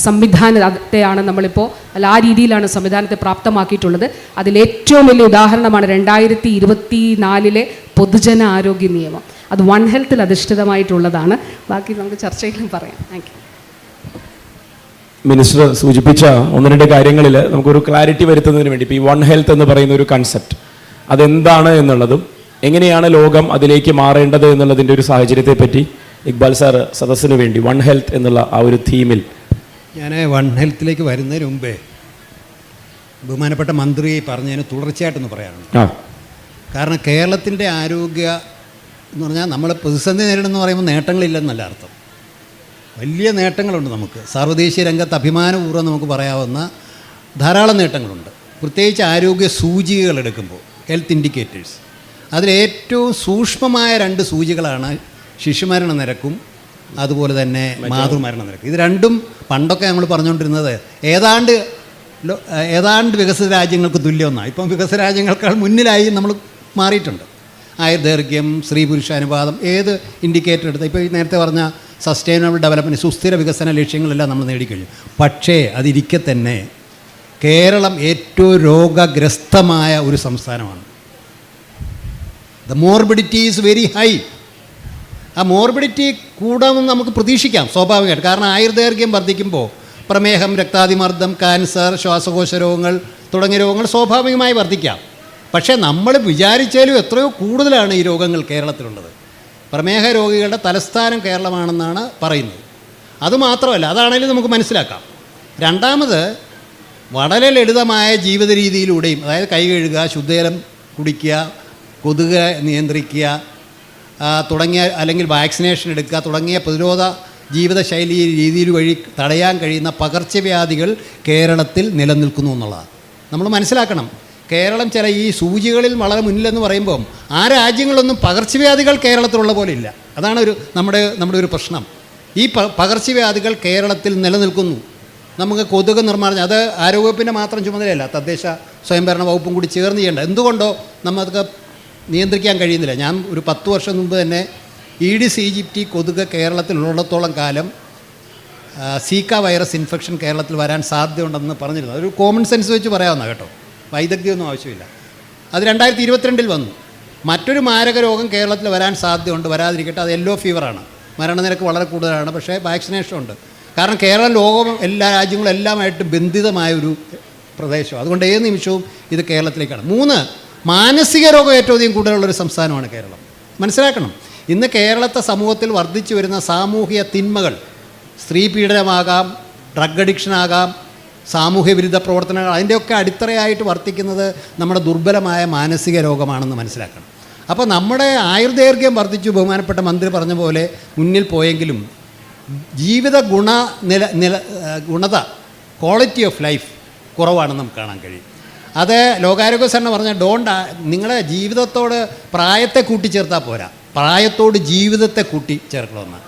സംവിധാനത്തെയാണ് നമ്മളിപ്പോൾ, അല്ല ആ രീതിയിലാണ് സംവിധാനത്തെ പ്രാപ്തമാക്കിയിട്ടുള്ളത്. അതിലേറ്റവും വലിയ ഉദാഹരണമാണ് 2024 പൊതുജന ആരോഗ്യ നിയമം. അത് വൺ ഹെൽത്തിൽ അധിഷ്ഠിതമായിട്ടുള്ളതാണ്. ബാക്കി നമുക്ക് ചർച്ചയിലും പറയാം. Thank you. മിനിസ്റ്റർ സൂചിപ്പിച്ച 1-2 കാര്യങ്ങളിൽ നമുക്കൊരു ക്ലാരിറ്റി വരുത്തുന്നതിന് വേണ്ടി, ഇപ്പോൾ ഈ വൺ ഹെൽത്ത് എന്ന് പറയുന്ന ഒരു കൺസെപ്റ്റ് അതെന്താണ് എന്നുള്ളതും എങ്ങനെയാണ് ലോകം അതിലേക്ക് മാറേണ്ടത് എന്നുള്ളതിൻ്റെ ഒരു സാഹചര്യത്തെ പറ്റി ഇക്ബാൽ സാർ സദസ്സിന് വേണ്ടി വൺ ഹെൽത്ത് എന്നുള്ള ആ ഒരു തീമിൽ. ഞാൻ വൺ ഹെൽത്തിലേക്ക് വരുന്നതിന് മുമ്പേ ബഹുമാനപ്പെട്ട മന്ത്രി പറഞ്ഞതിന് തുടർച്ചയായിട്ടൊന്ന് പറയാനുണ്ട്. കാരണം കേരളത്തിൻ്റെ ആരോഗ്യ എന്ന് പറഞ്ഞാൽ നമ്മൾ പ്രതിസന്ധി നേരിടുന്നു പറയുമ്പോൾ നേട്ടങ്ങളില്ലെന്നല്ല അർത്ഥം. വലിയ നേട്ടങ്ങളുണ്ട് നമുക്ക്. സാർവദേശീയ രംഗത്ത് അഭിമാനപൂർവ്വം നമുക്ക് പറയാവുന്ന ധാരാളം നേട്ടങ്ങളുണ്ട്. പ്രത്യേകിച്ച് ആരോഗ്യ സൂചികകൾ എടുക്കുമ്പോൾ, ഹെൽത്ത് ഇൻഡിക്കേറ്റേഴ്സ്, അതിലേറ്റവും സൂക്ഷ്മമായ 2 സൂചികളാണ് ശിശുമരണ നിരക്കും അതുപോലെ തന്നെ മാതൃമരണ നിരക്കും. ഇത് രണ്ടും പണ്ടൊക്കെ നമ്മൾ പറഞ്ഞുകൊണ്ടിരുന്നത് ഏതാണ്ട് വികസിത രാജ്യങ്ങൾക്ക് തുല്യമെന്നാണ്. ഇപ്പം വികസിത രാജ്യങ്ങൾക്കാൾ മുന്നിലായി നമ്മൾ മാറിയിട്ടുണ്ട്. ആയുർദൈർഘ്യം, സ്ത്രീ പുരുഷ അനുപാതം, ഏത് ഇൻഡിക്കേറ്റർ എടുത്താൽ, ഇപ്പോൾ ഈ നേരത്തെ പറഞ്ഞ സസ്റ്റൈനബിൾ ഡെവലപ്മെൻറ്റ്, സുസ്ഥിര വികസന ലക്ഷ്യങ്ങളെല്ലാം നമ്മൾ നേടിക്കഴിഞ്ഞു. പക്ഷേ അതിരിക്കെ തന്നെ കേരളം ഏറ്റവും രോഗഗ്രസ്തമായ ഒരു സംസ്ഥാനമാണ്. The morbidity is very high. ആ മോർബിഡിറ്റി കൂടാമെന്ന് നമുക്ക് പ്രതീക്ഷിക്കാം സ്വാഭാവികമായിട്ട്. കാരണം ആയുർദൈർഘ്യം വർദ്ധിക്കുമ്പോൾ പ്രമേഹം, രക്താതിമർദ്ദം, ക്യാൻസർ, ശ്വാസകോശ രോഗങ്ങൾ തുടങ്ങിയ രോഗങ്ങൾ സ്വാഭാവികമായി വർദ്ധിക്കാം. പക്ഷേ നമ്മൾ വിചാരിച്ചാലും എത്രയോ കൂടുതലാണ് ഈ രോഗങ്ങൾ കേരളത്തിലുള്ളത്. പ്രമേഹ രോഗികളുടെ തലസ്ഥാനം കേരളമാണെന്നാണ് പറയുന്നത്. അതുമാത്രമല്ല, അതാണെങ്കിലും നമുക്ക് മനസ്സിലാക്കാം. രണ്ടാമത്, വളരെ ലളിതമായ ജീവിത രീതിയിലൂടെയും, അതായത് കൈ കഴുകുക, ശുദ്ധജലം കുടിക്കുക, കൊതുക് നിയന്ത്രിക്കുക തുടങ്ങിയ, അല്ലെങ്കിൽ വാക്സിനേഷൻ എടുക്കുക തുടങ്ങിയ പ്രതിരോധ ജീവിതശൈലി രീതിയിൽ വഴി തടയാൻ കഴിയുന്ന പകർച്ചവ്യാധികൾ കേരളത്തിൽ നിലനിൽക്കുന്നു എന്നുള്ളതാണ് നമ്മൾ മനസ്സിലാക്കണം. കേരളം ചില ഈ സൂചികളിൽ വളരെ മുന്നിലെന്ന് പറയുമ്പം ആ രാജ്യങ്ങളൊന്നും പകർച്ചവ്യാധികൾ കേരളത്തിലുള്ള പോലെ ഇല്ല. അതാണ് നമ്മുടെ ഒരു പ്രശ്നം. ഈ പകർച്ചവ്യാധികൾ കേരളത്തിൽ നിലനിൽക്കുന്നു. നമുക്ക് കൊതുക് നിർമ്മാർജ്ജനം, അത് ആരോഗ്യവകുപ്പിൻ്റെ മാത്രം ചുമതലയല്ല, തദ്ദേശ സ്വയംഭരണ വകുപ്പും കൂടി ചേർന്ന് ചെയ്യേണ്ട. എന്തുകൊണ്ടോ നമുക്ക് നിയന്ത്രിക്കാൻ കഴിയുന്നില്ല. ഞാൻ ഒരു 10 വർഷം മുമ്പ് തന്നെ ഈഡിസ് ഈജിപ്റ്റി കൊതുക് കേരളത്തിലുള്ളിടത്തോളം കാലം സീക്ക വൈറസ് ഇൻഫെക്ഷൻ കേരളത്തിൽ വരാൻ സാധ്യതയുണ്ടെന്ന് പറഞ്ഞിരുന്നു. അതൊരു കോമൺ സെൻസ് വെച്ച് പറയാവുന്ന കേട്ടോ, വൈദഗ്ധ്യമൊന്നും ആവശ്യമില്ല. അത് 2022 വന്നു. മറ്റൊരു മാരക രോഗം കേരളത്തിൽ വരാൻ സാധ്യതയുണ്ട്, വരാതിരിക്കട്ടെ. അത് യെല്ലോ ഫീവറാണ്. മരണനിരക്ക് വളരെ കൂടുതലാണ്, പക്ഷേ വാക്സിനേഷൻ ഉണ്ട്. കാരണം കേരളം ലോകം എല്ലാ രാജ്യങ്ങളും എല്ലാമായിട്ട് ബന്ധിതമായൊരു പ്രദേശം. അതുകൊണ്ട് ഏത് നിമിഷവും ഇത് കേരളത്തിലേക്കാണ്. 3, മാനസിക രോഗം ഏറ്റവും അധികം കൂടുതലുള്ളൊരു സംസ്ഥാനമാണ് കേരളം. മനസ്സിലാക്കണം, ഇന്ന് കേരളത്തെ സമൂഹത്തിൽ വർദ്ധിച്ചു വരുന്ന സാമൂഹിക തിന്മകൾ, സ്ത്രീ പീഡനമാകാം, ഡ്രഗ് അഡിക്ഷനാകാം, സാമൂഹ്യ വിരുദ്ധ പ്രവർത്തനങ്ങൾ, അതിൻ്റെയൊക്കെ അടിത്തറയായിട്ട് വർത്തിക്കുന്നത് നമ്മുടെ ദുർബലമായ മാനസിക രോഗമാണെന്ന് മനസ്സിലാക്കണം. അപ്പോൾ നമ്മുടെ ആയുർദൈർഘ്യം വർദ്ധിച്ചു, ബഹുമാനപ്പെട്ട മന്ത്രി പറഞ്ഞ പോലെ മുന്നിൽ പോയെങ്കിലും ജീവിത ഗുണത, ക്വാളിറ്റി ഓഫ് ലൈഫ് കുറവാണെന്ന് നമുക്ക് കാണാൻ കഴിയും. അത് ലോകാരോഗ്യ സംഘടന പറഞ്ഞ നിങ്ങളെ ജീവിതത്തോട് പ്രായത്തെ കൂട്ടിച്ചേർത്താൽ പോരാ, പ്രായത്തോട് ജീവിതത്തെ കൂട്ടിച്ചേർക്കണമെന്ന്.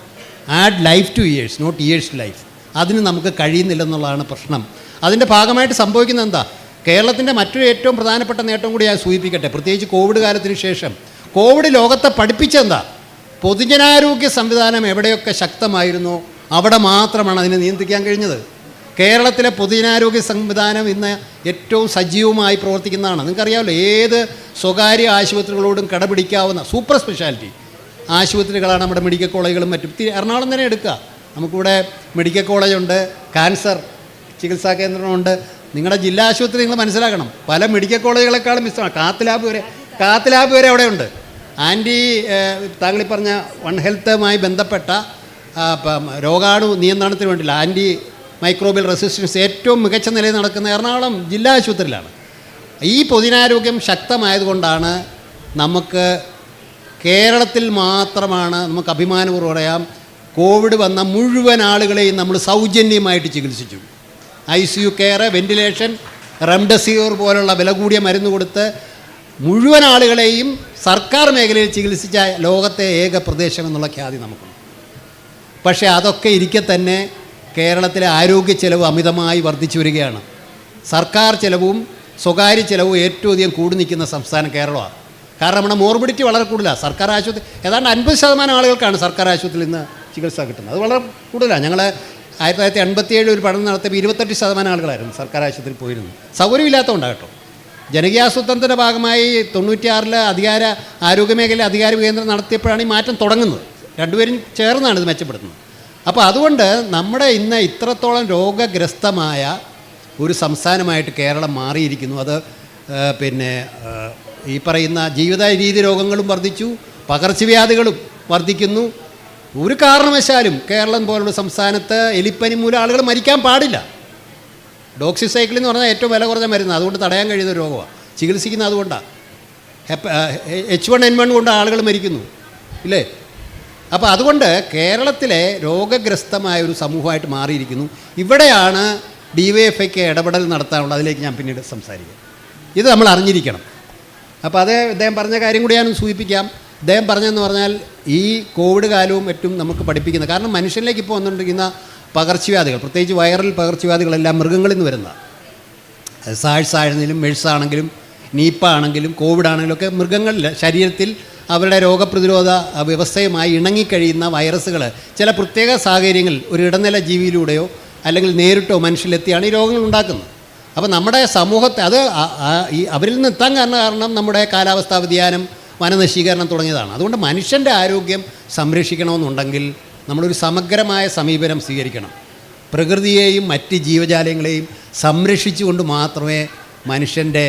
Add life to years, not years to life. അതിന് നമുക്ക് കഴിയുന്നില്ലെന്നുള്ളതാണ് പ്രശ്നം. അതിൻ്റെ ഭാഗമായിട്ട് സംഭവിക്കുന്നത് എന്താ? കേരളത്തിൻ്റെ മറ്റൊരു ഏറ്റവും പ്രധാനപ്പെട്ട നേട്ടം കൂടി ഞാൻ സൂചിപ്പിക്കട്ടെ. പ്രത്യേകിച്ച് കോവിഡ് കാലത്തിന് ശേഷം കോവിഡ് ലോകത്തെ പഠിപ്പിച്ചെന്താ? പൊതുജനാരോഗ്യ സംവിധാനം എവിടെയൊക്കെ ശക്തമായിരുന്നോ അവിടെ മാത്രമാണ് അതിനെ നിയന്ത്രിക്കാൻ കഴിഞ്ഞത്. കേരളത്തിലെ പൊതുജനാരോഗ്യ സംവിധാനം ഇന്ന് ഏറ്റവും സജീവമായി പ്രവർത്തിക്കുന്നതാണ്. നിങ്ങൾക്കറിയാമല്ലോ, ഏത് സ്വകാര്യ ആശുപത്രികളോടും കടപിടിക്കാവുന്ന സൂപ്പർ സ്പെഷ്യാലിറ്റി ആശുപത്രികളാണ് നമ്മുടെ മെഡിക്കൽ കോളേജുകളും മറ്റും. എറണാകുളം തന്നെ എടുക്കുക, നമുക്കിവിടെ മെഡിക്കൽ കോളേജുണ്ട്, ക്യാൻസർ ചികിത്സാ കേന്ദ്രമുണ്ട്. നിങ്ങളുടെ ജില്ലാ ആശുപത്രി നിങ്ങൾ മനസ്സിലാക്കണം, പല മെഡിക്കൽ കോളേജുകളെക്കാളും മിസ്സാണ്. കാത്ത് ലാബ് വരെ അവിടെയുണ്ട്. താങ്കളീ പറഞ്ഞ വൺ ഹെൽത്തുമായി ബന്ധപ്പെട്ട രോഗാണു നിയന്ത്രണത്തിന് വേണ്ടിയില്ല, ആൻറ്റി മൈക്രോബിയൽ റെസിസ്റ്റൻസ് ഏറ്റവും മികച്ച നിലയിൽ നടക്കുന്ന എറണാകുളം ജില്ലാ ആശുപത്രിയിലാണ്. ഈ പൊതുജനാരോഗ്യം ശക്തമായതുകൊണ്ടാണ് നമുക്ക് കേരളത്തിൽ മാത്രമാണ് നമുക്ക് അഭിമാനപൂർവ്വം പറയാം, കോവിഡ് വന്ന മുഴുവൻ ആളുകളെയും നമ്മൾ സൗജന്യമായിട്ട് ചികിത്സിച്ചു. ICU കെയർ, വെന്റിലേഷൻ, റെംഡെസിവിർ പോലുള്ള വില കൂടിയ മരുന്ന് കൊടുത്ത് മുഴുവൻ ആളുകളെയും സർക്കാർ മേഖലയിൽ ചികിത്സിച്ച ലോകത്തെ ഏക പ്രദേശം എന്നുള്ള ഖ്യാതി നമുക്കുണ്ട്. പക്ഷേ അതൊക്കെ ഇരിക്കെ തന്നെ കേരളത്തിലെ ആരോഗ്യ ചെലവ് അമിതമായി വർദ്ധിച്ചു വരികയാണ്. സർക്കാർ ചെലവും സ്വകാര്യ ചെലവും ഏറ്റവും അധികം കൂടി നിൽക്കുന്ന സംസ്ഥാനം കേരളമാണ്. കാരണം നമ്മുടെ മോർബിഡിറ്റി വളരെ കൂടുതലാണ്. സർക്കാർ ആശുപത്രി ഏതാണ്ട് 50% ആളുകൾക്കാണ് സർക്കാർ ആശുപത്രിയിൽ നിന്ന് ചികിത്സ കിട്ടുന്നത്. അത് വളരെ കൂടുതലാണ്. ഞങ്ങൾ 1987 ഒരു പഠനം നടത്തിയപ്പോൾ 28% ആളുകളായിരുന്നു സർക്കാർ ആശുപത്രിയിൽ പോയിരുന്നത്. സൗകര്യമില്ലാത്തതുകൊണ്ടാണ് കേട്ടോ. ജനകീയാസൂത്രണത്തിൻ്റെ ഭാഗമായി 96 ആരോഗ്യമേഖല അധികാര കേന്ദ്രം നടത്തിയപ്പോഴാണ് ഈ മാറ്റം തുടങ്ങുന്നത്. രണ്ടുപേരും ചേർന്നാണ് ഇത് മെച്ചപ്പെടുത്തുന്നത്. അപ്പോൾ അതുകൊണ്ട് നമ്മുടെ ഇന്ന് ഇത്രത്തോളം രോഗഗ്രസ്തമായ ഒരു സംസ്ഥാനമായിട്ട് കേരളം മാറിയിരിക്കുന്നു. അത് ഈ പറയുന്ന ജീവിത രീതി രോഗങ്ങളും വർദ്ധിച്ചു, പകർച്ചവ്യാധികളും വർദ്ധിക്കുന്നു. ഒരു കാരണവശാലും കേരളം പോലുള്ള സംസ്ഥാനത്ത് എലിപ്പനി മൂലം ആളുകൾ മരിക്കാൻ പാടില്ല. ഡോക്സിസൈക്ലിൻ എന്ന് പറഞ്ഞാൽ ഏറ്റവും വില കുറഞ്ഞ മരുന്ന്, അതുകൊണ്ട് തടയാൻ കഴിയുന്ന രോഗമാണ്. ചികിത്സിക്കുന്നത് അതുകൊണ്ടാണ്. H1N1 കൊണ്ട് ആളുകൾ മരിക്കുന്നു ഇല്ലേ? അപ്പോൾ അതുകൊണ്ട് കേരളത്തിലെ രോഗഗ്രസ്തമായ ഒരു സമൂഹമായിട്ട് മാറിയിരിക്കുന്നു. ഇവിടെയാണ് DYFIക്ക് ഇടപെടൽ നടത്താനുള്ളത്. അതിലേക്ക് ഞാൻ പിന്നീട് സംസാരിക്കാം. ഇത് നമ്മൾ അറിഞ്ഞിരിക്കണം. അപ്പോൾ അദ്ദേഹം പറഞ്ഞ കാര്യം കൂടി ഞാൻ സൂചിപ്പിക്കാം. അദ്ദേഹം പറഞ്ഞതെന്ന് പറഞ്ഞാൽ ഈ കോവിഡ് കാലവും മറ്റും നമുക്ക് പഠിപ്പിക്കുന്നത്, കാരണം മനുഷ്യനിലേക്ക് ഇപ്പോൾ വന്നുകൊണ്ടിരിക്കുന്ന പകർച്ചവ്യാധികൾ, പ്രത്യേകിച്ച് വൈറൽ പകർച്ചവ്യാധികളെല്ലാം മൃഗങ്ങളിൽ നിന്ന് വരുന്നതാണ്. സാഴ്സ് ആണെങ്കിലും മെഴ്സ് ആണെങ്കിലും നീപ്പ ആണെങ്കിലും കോവിഡ് ആണെങ്കിലും ഒക്കെ മൃഗങ്ങളിൽ ശരീരത്തിൽ അവരുടെ രോഗപ്രതിരോധ വ്യവസ്ഥയുമായി ഇണങ്ങിക്കഴിയുന്ന വൈറസുകൾ ചില പ്രത്യേക സാഹചര്യങ്ങളിൽ ഒരു ഇടനില ജീവിയിലൂടെയോ അല്ലെങ്കിൽ നേരിട്ടോ മനുഷ്യരിലെത്തിയാണ് ഈ രോഗങ്ങൾ ഉണ്ടാക്കുന്നത്. അപ്പോൾ നമ്മുടെ സമൂഹത്തെ അവരിൽ നിന്ന് എത്താൻ കാരണം നമ്മുടെ കാലാവസ്ഥാ വ്യതിയാനം, വനനശീകരണം തുടങ്ങിയതാണ്. അതുകൊണ്ട് മനുഷ്യൻ്റെ ആരോഗ്യം സംരക്ഷിക്കണമെന്നുണ്ടെങ്കിൽ നമ്മളൊരു സമഗ്രമായ സമീപനം സ്വീകരിക്കണം. പ്രകൃതിയെയും മറ്റ് ജീവജാലങ്ങളെയും സംരക്ഷിച്ചുകൊണ്ട് മാത്രമേ മനുഷ്യൻ്റെ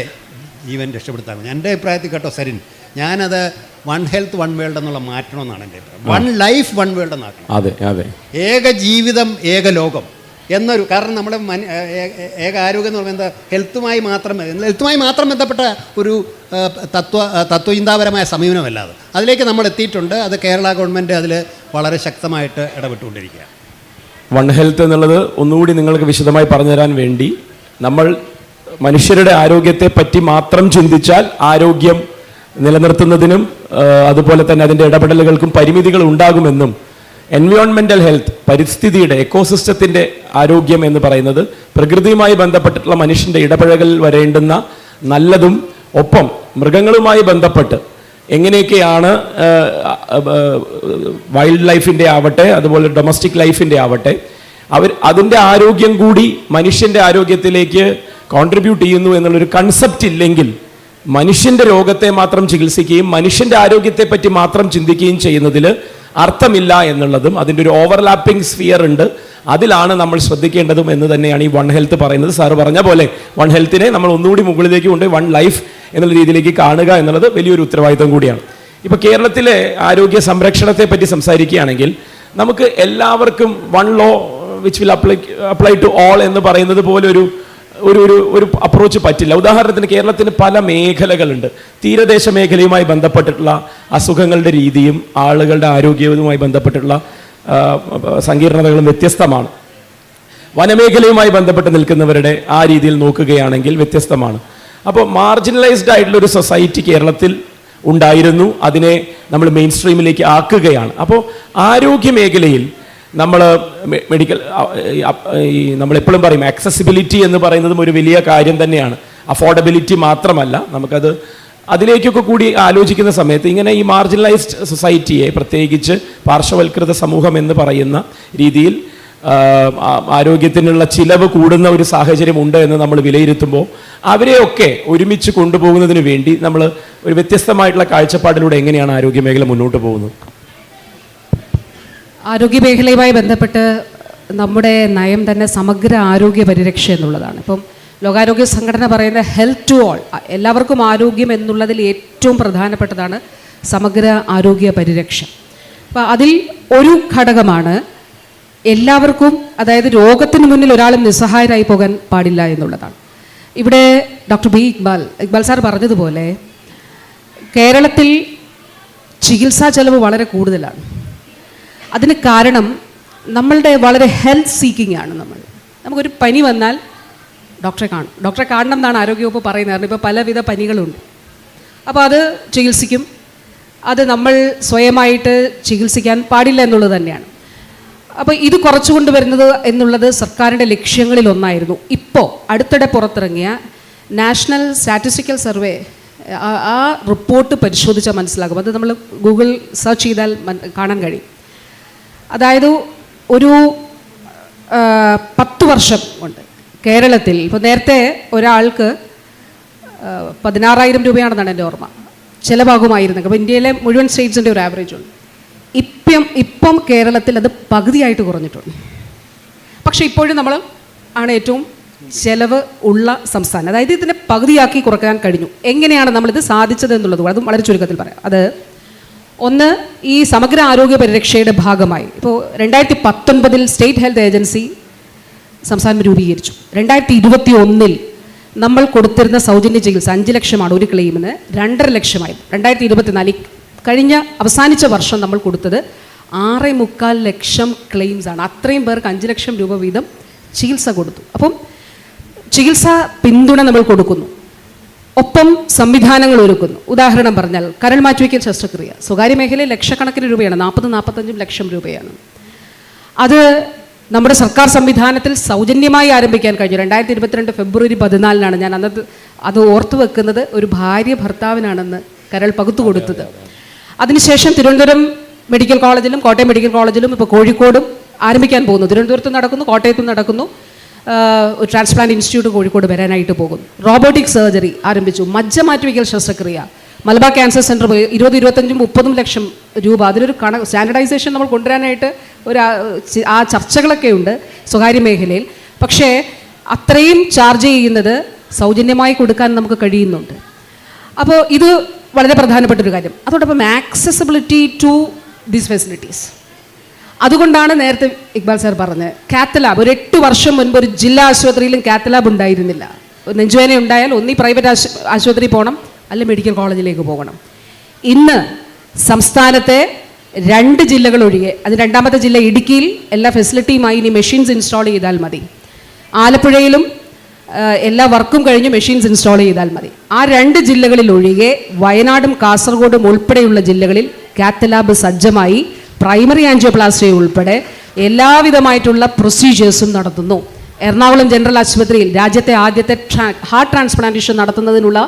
ജീവൻ രക്ഷപ്പെടുത്താൻ. എൻ്റെ അഭിപ്രായത്തിൽ കേട്ടോ സരിൻ, ഞാനത് വൺ ഹെൽത്ത് വൺ വേൾഡ് എന്നുള്ള മാറ്റണമെന്നാണ് എൻ്റെ അഭിപ്രായം. വൺ ലൈഫ് വൺ വേൾഡ് എന്നാക്കണം. അതെ അതെ, ഏക ജീവിതം ഏക ലോകം എന്നൊരു, കാരണം നമ്മുടെ ഏക ആരോഗ്യം എന്ന് പറയുന്നത് ഹെൽത്തുമായി മാത്രം ബന്ധപ്പെട്ട ഒരു തത്വചിന്താപരമായ സമീപനമല്ലാതെ അതിലേക്ക് നമ്മൾ എത്തിയിട്ടുണ്ട്. അത് കേരള ഗവൺമെൻറ് അതിൽ വളരെ ശക്തമായിട്ട് ഇടപെട്ടുകൊണ്ടിരിക്കുക. വൺ ഹെൽത്ത് എന്നുള്ളത് ഒന്നുകൂടി നിങ്ങൾക്ക് വിശദമായി പറഞ്ഞുതരാൻ വേണ്ടി, നമ്മൾ മനുഷ്യരുടെ ആരോഗ്യത്തെ പറ്റി മാത്രം ചിന്തിച്ചാൽ ആരോഗ്യം നിലനിർത്തുന്നതിനും അതുപോലെ തന്നെ അതിൻ്റെ ഇടപെടലുകൾക്കും പരിമിതികൾ ഉണ്ടാകുമെന്നും, എൻവയോൺമെൻ്റൽ ഹെൽത്ത്, പരിസ്ഥിതിയുടെ എക്കോസിസ്റ്റത്തിൻ്റെ ആരോഗ്യം എന്ന് പറയുന്നത് പ്രകൃതിയുമായി ബന്ധപ്പെട്ടിട്ടുള്ള മനുഷ്യൻ്റെ ഇടപഴകൽ വരേണ്ടുന്ന നല്ലതും ഒപ്പം മൃഗങ്ങളുമായി ബന്ധപ്പെട്ട് എങ്ങനെയൊക്കെയാണ് വൈൽഡ് ലൈഫിൻ്റെ ആവട്ടെ അതുപോലെ ഡൊമസ്റ്റിക് ലൈഫിൻ്റെ ആവട്ടെ അതിൻ്റെ ആരോഗ്യം കൂടി മനുഷ്യൻ്റെ ആരോഗ്യത്തിലേക്ക് കോൺട്രിബ്യൂട്ട് ചെയ്യുന്നു എന്നുള്ളൊരു കൺസെപ്റ്റ് ഇല്ലെങ്കിൽ മനുഷ്യൻ്റെ രോഗത്തെ മാത്രം ചികിത്സിക്കുകയും മനുഷ്യൻ്റെ ആരോഗ്യത്തെപ്പറ്റി മാത്രം ചിന്തിക്കുകയും ചെയ്യുന്നതിൽ അർത്ഥമില്ല എന്നുള്ളതും അതിൻ്റെ ഒരു ഓവർലാപ്പിംഗ് സ്ഫിയർ ഉണ്ട്. അതിലാണ് നമ്മൾ ശ്രദ്ധിക്കേണ്ടതും എന്ന് തന്നെയാണ് ഈ വൺ ഹെൽത്ത് പറയുന്നത്. സാറ് പറഞ്ഞ പോലെ വൺ ഹെൽത്തിനെ നമ്മൾ ഒന്നുകൂടി മുകളിലേക്ക് കൊണ്ട് വൺ ലൈഫ് എന്നുള്ള രീതിയിലേക്ക് കാണുക എന്നുള്ളത് വലിയൊരു ഉത്തരവാദിത്വം കൂടിയാണ്. ഇപ്പോൾ കേരളത്തിലെ ആരോഗ്യ സംരക്ഷണത്തെ പറ്റി സംസാരിക്കുകയാണെങ്കിൽ നമുക്ക് എല്ലാവർക്കും one law which will apply to all എന്ന് പറയുന്നത് പോലെ ഒരു അപ്രോച്ച് പറ്റില്ല. ഉദാഹരണത്തിന് കേരളത്തിന് പല മേഖലകളുണ്ട്. തീരദേശ മേഖലയുമായി ബന്ധപ്പെട്ടിട്ടുള്ള അസുഖങ്ങളുടെ രീതിയും ആളുകളുടെ ആരോഗ്യവുമായി ബന്ധപ്പെട്ടിട്ടുള്ള സങ്കീർണതകളും വ്യത്യസ്തമാണ്. വനമേഖലയുമായി ബന്ധപ്പെട്ട് നിൽക്കുന്നവരുടെ ആ രീതിയിൽ നോക്കുകയാണെങ്കിൽ വ്യത്യസ്തമാണ്. അപ്പോൾ മാർജിനലൈസ്ഡ് ആയിട്ടുള്ള ഒരു സൊസൈറ്റി കേരളത്തിൽ ഉണ്ടായിരുന്നു. അതിനെ നമ്മൾ മെയിൻ സ്ട്രീമിലേക്ക് ആക്കുകയാണ്. അപ്പോൾ ആരോഗ്യ മേഖലയിൽ നമ്മൾ മെഡിക്കൽ നമ്മളെപ്പോഴും പറയും ആക്സസിബിലിറ്റി എന്ന് പറയുന്നതും ഒരു വലിയ കാര്യം തന്നെയാണ്. അഫോർഡബിലിറ്റി മാത്രമല്ല, നമുക്കത് അതിലേക്കൊക്കെ കൂടി ആലോചിക്കുന്ന സമയത്ത് ഇങ്ങനെ ഈ മാർജിനലൈസ്ഡ് സൊസൈറ്റിയെ, പ്രത്യേകിച്ച് പാർശ്വവൽകൃത സമൂഹം എന്ന് പറയുന്ന രീതിയിൽ ആരോഗ്യത്തിനുള്ള ചിലവ് കൂടുന്ന ഒരു സാഹചര്യം ഉണ്ട് എന്ന് നമ്മൾ വിലയിരുത്തുമ്പോൾ അവരെയൊക്കെ ഒരുമിച്ച് കൊണ്ടുപോകുന്നതിന് വേണ്ടി നമ്മൾ ഒരു വ്യത്യസ്തമായിട്ടുള്ള കാഴ്ചപ്പാടിലൂടെ എങ്ങനെയാണ് ആരോഗ്യ മേഖല മുന്നോട്ട് പോകുന്നത്? ആരോഗ്യ മേഖലയുമായി ബന്ധപ്പെട്ട് നമ്മുടെ നയം തന്നെ സമഗ്ര ആരോഗ്യ പരിരക്ഷ എന്നുള്ളതാണ്. ഇപ്പം ലോകാരോഗ്യ സംഘടന പറയുന്ന ഹെൽത്ത് ടു ഓൾ, എല്ലാവർക്കും ആരോഗ്യം എന്നുള്ളതിൽ ഏറ്റവും പ്രധാനപ്പെട്ടതാണ് സമഗ്ര ആരോഗ്യ പരിരക്ഷ. അപ്പോൾ അതിൽ ഒരു ഘടകമാണ് എല്ലാവർക്കും, അതായത് രോഗത്തിന് മുന്നിൽ ഒരാളും നിസ്സഹായരായി പോകാൻ പാടില്ല എന്നുള്ളതാണ്. ഇവിടെ ഡോക്ടർ ബി ഇക്ബാൽ സാർ പറഞ്ഞതുപോലെ കേരളത്തിൽ ചികിത്സാ ചെലവ് വളരെ കൂടുതലാണ്. അതിന് കാരണം നമ്മളുടെ വളരെ ഹെൽത്ത് സീക്കിംഗ് ആണ്. നമുക്കൊരു പനി വന്നാൽ ഡോക്ടറെ കാണണം എന്നാണ് ആരോഗ്യവകുപ്പ് പറയുന്നത്. കാരണം ഇപ്പോൾ പലവിധ പനികളുണ്ട്. അപ്പോൾ അത് ചികിത്സിക്കും. അത് നമ്മൾ സ്വയമായിട്ട് ചികിത്സിക്കാൻ പാടില്ല എന്നുള്ളത് തന്നെയാണ്. അപ്പോൾ ഇത് കുറച്ചുകൊണ്ട് വരുന്നത് എന്നുള്ളത് സർക്കാരിൻ്റെ ലക്ഷ്യങ്ങളിൽ ഒന്നായിരുന്നു. ഇപ്പോൾ അടുത്തിടെ പുറത്തിറങ്ങിയ നാഷണൽ സ്റ്റാറ്റിസ്റ്റിക്കൽ സർവേ ആ റിപ്പോർട്ട് പരിശോധിച്ചാൽ മനസ്സിലാകും. അത് നമ്മൾ ഗൂഗിൾ സെർച്ച് ചെയ്താൽ കാണാൻ കഴിയും. അതായത് ഒരു 10 വർഷം കൊണ്ട് കേരളത്തിൽ ഇപ്പോൾ നേരത്തെ ഒരാൾക്ക് 16,000 രൂപയാണെന്നാണ് എൻ്റെ ഓർമ്മ ചിലവാകുമായിരുന്നത്. അപ്പോൾ ഇന്ത്യയിലെ മുഴുവൻ സ്റ്റേറ്റ്സിൻ്റെ ഒരു ആവറേജ് ഉണ്ട്. ഇപ്പം കേരളത്തിൽ അത് പകുതിയായിട്ട് കുറഞ്ഞിട്ടുണ്ട്. പക്ഷേ ഇപ്പോഴും നമ്മൾ ആണ് ഏറ്റവും ചെലവ് ഉള്ള സംസ്ഥാനം. അതായത് ഇതിനെ പകുതിയാക്കി കുറയ്ക്കാൻ കഴിഞ്ഞു. എങ്ങനെയാണ് നമ്മളിത് സാധിച്ചത് എന്നുള്ളത് അതും വളരെ ചുരുക്കത്തിൽ പറയാം. അത് ഒന്ന്, ഈ സമഗ്ര ആരോഗ്യ പരിരക്ഷയുടെ ഭാഗമായി ഇപ്പോൾ 2019 സ്റ്റേറ്റ് ഹെൽത്ത് ഏജൻസി സംസ്ഥാനം രൂപീകരിച്ചു. 2021 നമ്മൾ കൊടുത്തിരുന്ന സൗജന്യ ചികിത്സ 5 ലക്ഷമാണ് ഒരു ക്ലെയിമിന്, 2.5 ലക്ഷമായി. 2024 കഴിഞ്ഞ അവസാനിച്ച വർഷം നമ്മൾ കൊടുത്തത് 6.25 ലക്ഷം ക്ലെയിംസാണ്. അത്രയും പേർക്ക് 5 ലക്ഷം രൂപ വീതം ചികിത്സ കൊടുത്തു. അപ്പം ചികിത്സാ പിന്തുണ നമ്മൾ കൊടുക്കുന്നു, ഒപ്പം സംവിധാനങ്ങൾ ഒരുക്കുന്നു. ഉദാഹരണം പറഞ്ഞാൽ കരൾ മാറ്റിവയ്ക്കൽ ശസ്ത്രക്രിയ സ്വകാര്യ മേഖലയിൽ ലക്ഷക്കണക്കിന് രൂപയാണ്, 40-45 ലക്ഷം രൂപയാണ്. അത് നമ്മുടെ സർക്കാർ സംവിധാനത്തിൽ സൗജന്യമായി ആരംഭിക്കാൻ കഴിഞ്ഞു. 2022 ഫെബ്രുവരി 14 ഞാൻ അന്നത് അത് ഓർത്തു വെക്കുന്നത്. ഒരു ഭാര്യ ഭർത്താവിനാണെന്ന് കരൾ പകുത്തു കൊടുത്തത്. അതിനുശേഷം തിരുവനന്തപുരം മെഡിക്കൽ കോളേജിലും കോട്ടയം മെഡിക്കൽ കോളേജിലും ഇപ്പോൾ കോഴിക്കോടും ആരംഭിക്കാൻ പോകുന്നു. തിരുവനന്തപുരത്തും നടക്കുന്നു, കോട്ടയത്തും നടക്കുന്നു. ഒരു ട്രാൻസ്പ്ലാന്റ് ഇൻസ്റ്റിറ്റ്യൂട്ട് കോഴിക്കോട് വരാനായിട്ട് പോകുന്നു. റോബോട്ടിക് സർജറി ആരംഭിച്ചു. മജ്ജ മാറ്റിവയ്ക്കൽ ശസ്ത്രക്രിയ മലബാർ ക്യാൻസർ സെൻറ്റർ 20-25-30 ലക്ഷം രൂപ. അതിലൊരു സ്റ്റാൻഡർഡൈസേഷൻ നമ്മൾ കൊണ്ടുവരാനായിട്ട് ആ ചർച്ചകളൊക്കെ ഉണ്ട് സ്വകാര്യ മേഖലയിൽ. പക്ഷേ അത്രയും ചാർജ് ചെയ്യുന്നത് സൗജന്യമായി കൊടുക്കാൻ നമുക്ക് കഴിയുന്നുണ്ട്. അപ്പോൾ ഇത് വളരെ പ്രധാനപ്പെട്ടൊരു കാര്യം. അതോടൊപ്പം ആക്സസിബിലിറ്റി ടു ദീസ് ഫെസിലിറ്റീസ്. അതുകൊണ്ടാണ് നേരത്തെ ഇക്ബാൽ സാർ പറഞ്ഞത് കാത്ത് ലാബ്. ഒരു 8 വർഷം മുൻപ് ഒരു ജില്ലാ ആശുപത്രിയിലും കാത്ത് ലാബ് ഉണ്ടായിരുന്നില്ല. നെഞ്ചുവേദന ഉണ്ടായാൽ ഒന്നീ പ്രൈവറ്റ് ആശുപത്രി പോകണം, അല്ല മെഡിക്കൽ കോളേജിലേക്ക് പോകണം. ഇന്ന് സംസ്ഥാനത്തെ 2 ജില്ലകൾ ഒഴികെ, അത് 2ാമത്തെ ജില്ല ഇടുക്കിയിൽ എല്ലാ ഫെസിലിറ്റിയുമായി ഇനി മെഷീൻസ് ഇൻസ്റ്റാൾ ചെയ്താൽ മതി. ആലപ്പുഴയിലും എല്ലാ വർക്കും കഴിഞ്ഞ് മെഷീൻസ് ഇൻസ്റ്റാൾ ചെയ്താൽ മതി. ആ 2 ജില്ലകളിൽ ഒഴികെ വയനാടും കാസർഗോഡും ഉൾപ്പെടെയുള്ള ജില്ലകളിൽ കാത്ത് ലാബ് സജ്ജമായി പ്രൈമറി ആൻജിയോപ്ലാസ്റ്റി ഉൾപ്പെടെ എല്ലാവിധമായിട്ടുള്ള പ്രൊസീജിയേഴ്സും നടത്തുന്നു. എറണാകുളം ജനറൽ ആശുപത്രിയിൽ രാജ്യത്തെ ആദ്യത്തെ ഹാർട്ട് ട്രാൻസ്പ്ലാന്റേഷൻ നടത്തുന്നതിനുള്ള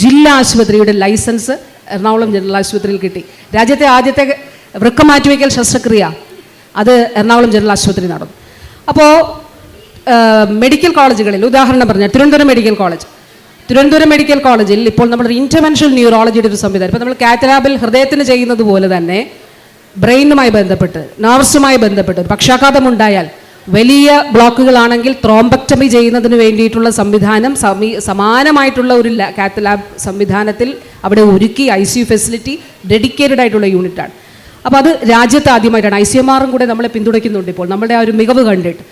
ജില്ലാ ആശുപത്രിയുടെ ലൈസൻസ് എറണാകുളം ജനറൽ ആശുപത്രിയിൽ കിട്ടി. രാജ്യത്തെ ആദ്യത്തെ വൃക്ക മാറ്റിവയ്ക്കൽ ശസ്ത്രക്രിയ അത് എറണാകുളം ജനറൽ ആശുപത്രി നടന്നു. അപ്പോൾ മെഡിക്കൽ കോളേജുകളിൽ ഉദാഹരണം പറഞ്ഞാൽ Thiruvananthapuram medical college Thiruvananthapuram medical കോളേജിൽ ഇപ്പോൾ നമ്മൾ ഇൻ്റർവെൻഷണൽ ന്യൂറോളജിയുടെ ഒരു സംവിധാനം, ഇപ്പോൾ നമ്മൾ കാത്ത് ലാബിൽ ഹൃദയത്തിന് ചെയ്യുന്നത് പോലെ തന്നെ ബ്രെയിനുമായി ബന്ധപ്പെട്ട്, നർവ്സുമായി ബന്ധപ്പെട്ട് ഒരു പക്ഷാഘാതമുണ്ടായാൽ വലിയ ബ്ലോക്കുകളാണെങ്കിൽ ത്രോംബക്ടമി ചെയ്യുന്നതിന് വേണ്ടിയിട്ടുള്ള സംവിധാനം സമാനമായിട്ടുള്ള ഒരു കാത്ത് ലാബ് സംവിധാനത്തിൽ അവിടെ ഒരുക്കി ICU ഫെസിലിറ്റി ഡെഡിക്കേറ്റഡ് ആയിട്ടുള്ള യൂണിറ്റാണ്. അപ്പോൾ അത് രാജ്യത്ത് ആദ്യമായിട്ടാണ്. ICMR കൂടെ നമ്മളെ പിന്തുണയ്ക്കുന്നുണ്ട് ഇപ്പോൾ നമ്മുടെ ആ ഒരു മികവ് കണ്ടിട്ട്.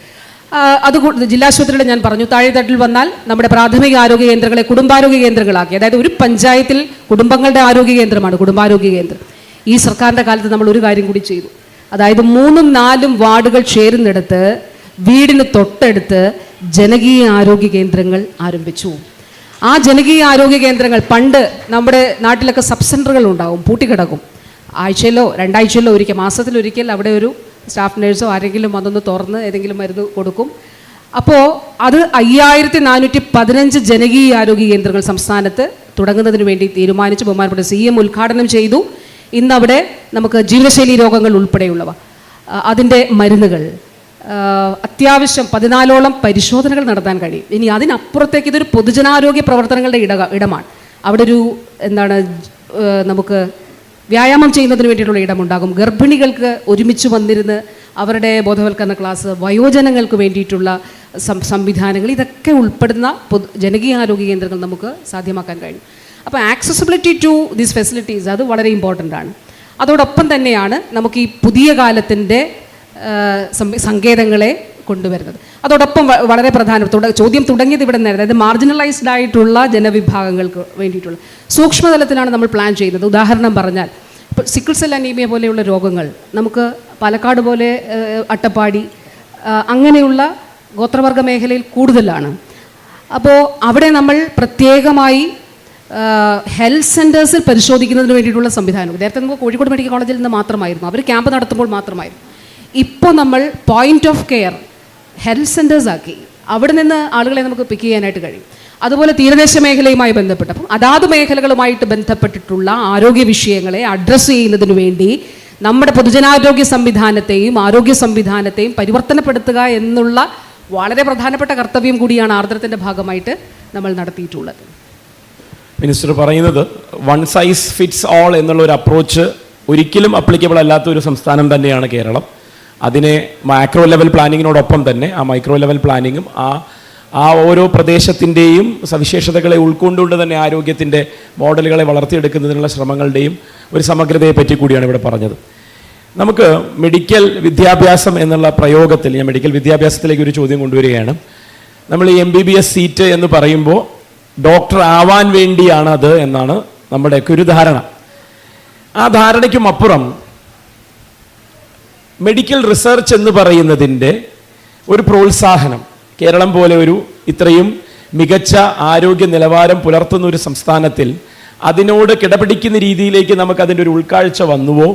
അത് ജില്ലാശുപത്രിയിൽ ഞാൻ പറഞ്ഞു, താഴെത്തട്ടിൽ വന്നാൽ നമ്മുടെ പ്രാഥമിക ആരോഗ്യ കേന്ദ്രങ്ങളെ കുടുംബാരോഗ്യ കേന്ദ്രങ്ങളാക്കി. അതായത് ഒരു പഞ്ചായത്തിൽ കുടുംബങ്ങളുടെ ആരോഗ്യ കേന്ദ്രമാണ് കുടുംബാരോഗ്യ കേന്ദ്രം. ഈ സർക്കാരിൻ്റെ കാലത്ത് നമ്മൾ ഒരു കാര്യം കൂടി ചെയ്തു. അതായത് 3-4 വാർഡുകൾ ചേരുന്നിടത്ത് വീടിന് തൊട്ടടുത്ത് ജനകീയ ആരോഗ്യ കേന്ദ്രങ്ങൾ ആരംഭിച്ചു. ആ ജനകീയ ആരോഗ്യ കേന്ദ്രങ്ങൾ പണ്ട് നമ്മുടെ നാട്ടിലൊക്കെ സബ് സെൻ്ററുകൾ ഉണ്ടാവും, പൂട്ടിക്കിടക്കും. ആഴ്ചയിലോ 2 ആഴ്ചയിലോ ഒരിക്കൽ, മാസത്തിലൊരിക്കൽ അവിടെ ഒരു സ്റ്റാഫ് നേഴ്സോ ആരെങ്കിലും അതൊന്ന് തുറന്ന് ഏതെങ്കിലും മരുന്ന് കൊടുക്കും. അപ്പോൾ അത് 5415 ജനകീയ ആരോഗ്യ കേന്ദ്രങ്ങൾ സംസ്ഥാനത്ത് തുടങ്ങുന്നതിന് വേണ്ടി തീരുമാനിച്ച് ബഹുമാനപ്പെട്ട CM ഉദ്ഘാടനം ചെയ്തു. ഇന്നവിടെ നമുക്ക് ജീവിതശൈലി രോഗങ്ങൾ ഉൾപ്പെടെയുള്ളവ, അതിൻ്റെ മരുന്നുകൾ, അത്യാവശ്യം 14ഓളം പരിശോധനകൾ നടത്താൻ കഴിയും. ഇനി അതിനപ്പുറത്തേക്ക് ഇതൊരു പൊതുജനാരോഗ്യ പ്രവർത്തനങ്ങളുടെ ഇടമാണ്. അവിടെ ഒരു നമുക്ക് വ്യായാമം ചെയ്യുന്നതിന് വേണ്ടിയിട്ടുള്ള ഇടമുണ്ടാകും. ഗർഭിണികൾക്ക് ഒരുമിച്ച് വന്നിരുന്ന് അവരുടെ ബോധവൽക്കരണ ക്ലാസ്, വയോജനങ്ങൾക്ക് വേണ്ടിയിട്ടുള്ള സംവിധാനങ്ങൾ, ഇതൊക്കെ ഉൾപ്പെടുന്ന ജനകീയ ആരോഗ്യ കേന്ദ്രങ്ങൾ നമുക്ക് സാധ്യമാക്കാൻ കഴിയും. അപ്പോൾ ആക്സസിബിലിറ്റി ടു ദീസ് ഫെസിലിറ്റീസ് അത് വളരെ ഇമ്പോർട്ടൻ്റ് ആണ്. അതോടൊപ്പം തന്നെയാണ് നമുക്ക് ഈ പുതിയ കാലത്തിൻ്റെ സങ്കേതങ്ങളെ കൊണ്ടുവരുന്നത്. അതോടൊപ്പം വളരെ ചോദ്യം തുടങ്ങിയത് ഇവിടെ നിന്ന്, അതായത് മാർജിനലൈസ്ഡ് ആയിട്ടുള്ള ജനവിഭാഗങ്ങൾക്ക് വേണ്ടിയിട്ടുള്ള സൂക്ഷ്മതലത്തിലാണ് നമ്മൾ പ്ലാൻ ചെയ്യുന്നത്. ഉദാഹരണം പറഞ്ഞാൽ ഇപ്പോൾ സിക്കിൾ സെൽ അനീമിയ പോലെയുള്ള രോഗങ്ങൾ നമുക്ക് പാലക്കാട് പോലെ അട്ടപ്പാടി അങ്ങനെയുള്ള ഗോത്രവർഗ മേഖലയിൽ കൂടുതലാണ്. അപ്പോൾ അവിടെ നമ്മൾ പ്രത്യേകമായി ഹെൽത്ത് സെൻറ്റേഴ്സിൽ പരിശോധിക്കുന്നതിന് വേണ്ടിയിട്ടുള്ള സംവിധാനം നേരത്തെ നമുക്ക് കോഴിക്കോട് മെഡിക്കൽ കോളേജിൽ നിന്ന് മാത്രമായിരുന്നു, അവർ ക്യാമ്പ് നടത്തുമ്പോൾ മാത്രമായിരുന്നു. ഇപ്പോൾ നമ്മൾ point of care health centres ആക്കി അവിടെ നിന്ന് ആളുകളെ നമുക്ക് പിക്ക് ചെയ്യാനായിട്ട് കഴിയും. അതുപോലെ തീരദേശ മേഖലയുമായി ബന്ധപ്പെട്ട്, അപ്പം അതാത് മേഖലകളുമായിട്ട് ബന്ധപ്പെട്ടിട്ടുള്ള ആരോഗ്യ വിഷയങ്ങളെ അഡ്രസ്സ് ചെയ്യുന്നതിന് വേണ്ടി നമ്മുടെ പൊതുജനാരോഗ്യ സംവിധാനത്തെയും ആരോഗ്യ സംവിധാനത്തെയും പരിവർത്തനപ്പെടുത്തുക എന്നുള്ള വളരെ പ്രധാനപ്പെട്ട കർത്തവ്യം കൂടിയാണ് ആർദ്രത്തിൻ്റെ ഭാഗമായിട്ട് നമ്മൾ നടത്തിയിട്ടുള്ളത്. മിനിസ്റ്റർ പറയുന്നത് വൺ സൈസ് ഫിറ്റ്സ് ഓൾ എന്നുള്ള ഒരു അപ്രോച്ച് ഒരിക്കലും അപ്ലിക്കബിൾ അല്ലാത്ത ഒരു സംസ്ഥാനം തന്നെയാണ് കേരളം. അതിനെ മാക്രോ ലെവൽ പ്ലാനിങ്ങിനോടൊപ്പം തന്നെ ആ മൈക്രോ ലെവൽ പ്ലാനിങ്ങും ആ ഓരോ പ്രദേശത്തിൻ്റെയും സവിശേഷതകളെ ഉൾക്കൊണ്ടുകൊണ്ട് തന്നെ ആരോഗ്യത്തിൻ്റെ മോഡലുകളെ വളർത്തിയെടുക്കുന്നതിനുള്ള ശ്രമങ്ങളുടെയും ഒരു സമഗ്രതയെ പറ്റി കൂടിയാണ് ഇവിടെ പറഞ്ഞത്. നമുക്ക് മെഡിക്കൽ വിദ്യാഭ്യാസം എന്നുള്ള പ്രയോഗത്തിൽ, ഞാൻ മെഡിക്കൽ വിദ്യാഭ്യാസത്തിലേക്ക് ഒരു ചോദ്യം കൊണ്ടുവരികയാണ്. നമ്മൾ ഈ MBBS സീറ്റ് എന്ന് പറയുമ്പോൾ ഡോക്ടർ ആവാൻ വേണ്ടിയാണത് എന്നാണ് നമ്മുടെയൊക്കെ ഒരു ധാരണ. ആ ധാരണയ്ക്കും അപ്പുറം മെഡിക്കൽ റിസർച്ച് എന്ന് പറയുന്നതിൻ്റെ ഒരു പ്രോത്സാഹനം, കേരളം പോലെ ഒരു ഇത്രയും മികച്ച ആരോഗ്യ നിലവാരം പുലർത്തുന്ന ഒരു സംസ്ഥാനത്തിൽ അതിനോട് കിടപിടിക്കുന്ന രീതിയിലേക്ക് നമുക്കതിൻ്റെ ഒരു ഉൾക്കാഴ്ച വന്നുവോ?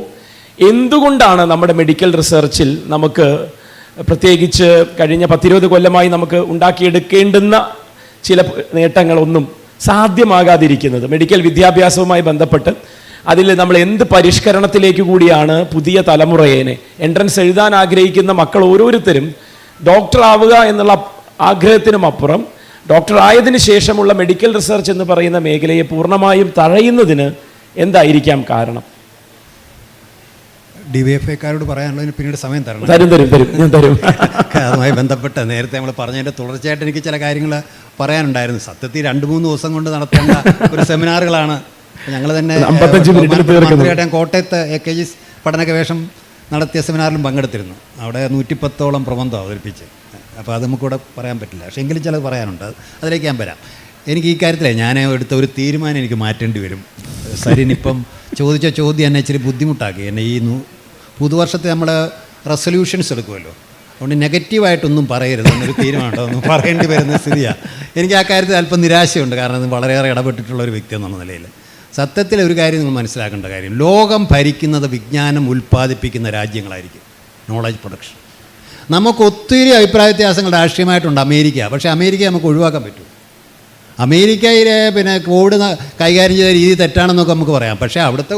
എന്തുകൊണ്ടാണ് നമ്മുടെ മെഡിക്കൽ റിസർച്ചിൽ നമുക്ക് പ്രത്യേകിച്ച് കഴിഞ്ഞ 10-20 കൊല്ലമായി നമുക്ക് ഉണ്ടാക്കിയെടുക്കേണ്ടുന്ന ചില നേട്ടങ്ങളൊന്നും സാധ്യമാകാതിരിക്കുന്നത്? മെഡിക്കൽ വിദ്യാഭ്യാസവുമായി ബന്ധപ്പെട്ട് അതിൽ നമ്മൾ എന്ത് പരിഷ്കരണത്തിലേക്ക് കൂടിയാണ് പുതിയ തലമുറയെ, എൻട്രൻസ് എഴുതാൻ ആഗ്രഹിക്കുന്ന മക്കൾ ഓരോരുത്തരും ഡോക്ടർ ആവുക എന്നുള്ള ആഗ്രഹത്തിനും അപ്പുറം ഡോക്ടർ ആയതിനു ശേഷമുള്ള മെഡിക്കൽ റിസർച്ച് എന്ന് പറയുന്ന മേഖലയെ പൂർണ്ണമായും തഴയുന്നതിന് എന്തായിരിക്കാം കാരണം? DYFIക്കാരോട് പറയാനുള്ളതിന് പിന്നീട് സമയം തരണം. ഞാൻ തരും. അതുമായി ബന്ധപ്പെട്ട് നേരത്തെ നമ്മൾ പറഞ്ഞതിൻ്റെ തുടർച്ചയായിട്ട് എനിക്ക് ചില കാര്യങ്ങൾ പറയാനുണ്ടായിരുന്നു. സത്യത്തിൽ 2-3 ദിവസം കൊണ്ട് നടത്തേണ്ട ഒരു സെമിനാറുകളാണ്. ഞങ്ങൾ തന്നെ 55 മിനിറ്റ് കോട്ടയത്ത് AKG പഠന ഗവേഷണം നടത്തിയ സെമിനാറിലും പങ്കെടുത്തിരുന്നു. അവിടെ 110ഓളം പ്രബന്ധം അവതരിപ്പിച്ച്. അപ്പോൾ അത് നമുക്കിവിടെ പറയാൻ പറ്റില്ല, പക്ഷേ എങ്കിലും ചിലത് പറയാനുണ്ട്, അതിലേക്ക് ഞാൻ വരാം. എനിക്ക് ഈ കാര്യത്തിലേ ഞാൻ എടുത്ത ഒരു തീരുമാനം എനിക്ക് മാറ്റേണ്ടി വരും. സരിനിപ്പം ചോദിച്ച ചോദ്യം എന്നെ ഇച്ചിരി ബുദ്ധിമുട്ടാക്കി. എന്നെ ഈ പുതുവർഷത്തെ നമ്മൾ റെസൊല്യൂഷൻസ് എടുക്കുമല്ലോ, അതുകൊണ്ട് നെഗറ്റീവായിട്ടൊന്നും പറയരുത് എന്നൊരു തീരുമാനം ഒന്നും പറയേണ്ടി വരുന്ന സ്ഥിതിയാണ്. എനിക്ക് ആ കാര്യത്തിൽ അല്പം നിരാശയുണ്ട്, കാരണം അത് വളരെയേറെ ഇടപെട്ടിട്ടുള്ള ഒരു വ്യക്തി എന്നുള്ള നിലയിൽ. സത്യത്തിൽ ഒരു കാര്യം നിങ്ങൾ മനസ്സിലാക്കേണ്ട കാര്യം, ലോകം ഭരിക്കുന്നത് വിജ്ഞാനം ഉൽപ്പാദിപ്പിക്കുന്ന രാജ്യങ്ങളായിരിക്കും, നോളജ് പ്രൊഡക്ഷൻ. നമുക്ക് ഒത്തിരി അഭിപ്രായ വ്യത്യാസങ്ങൾ രാഷ്ട്രീയമായിട്ടുണ്ട് അമേരിക്ക, പക്ഷേ അമേരിക്ക നമുക്ക് ഒഴിവാക്കാൻ പറ്റും. അമേരിക്കയിലെ കോവിഡ് കൈകാര്യം ചെയ്ത രീതി തെറ്റാണെന്നൊക്കെ നമുക്ക് പറയാം, പക്ഷേ അവിടുത്തെ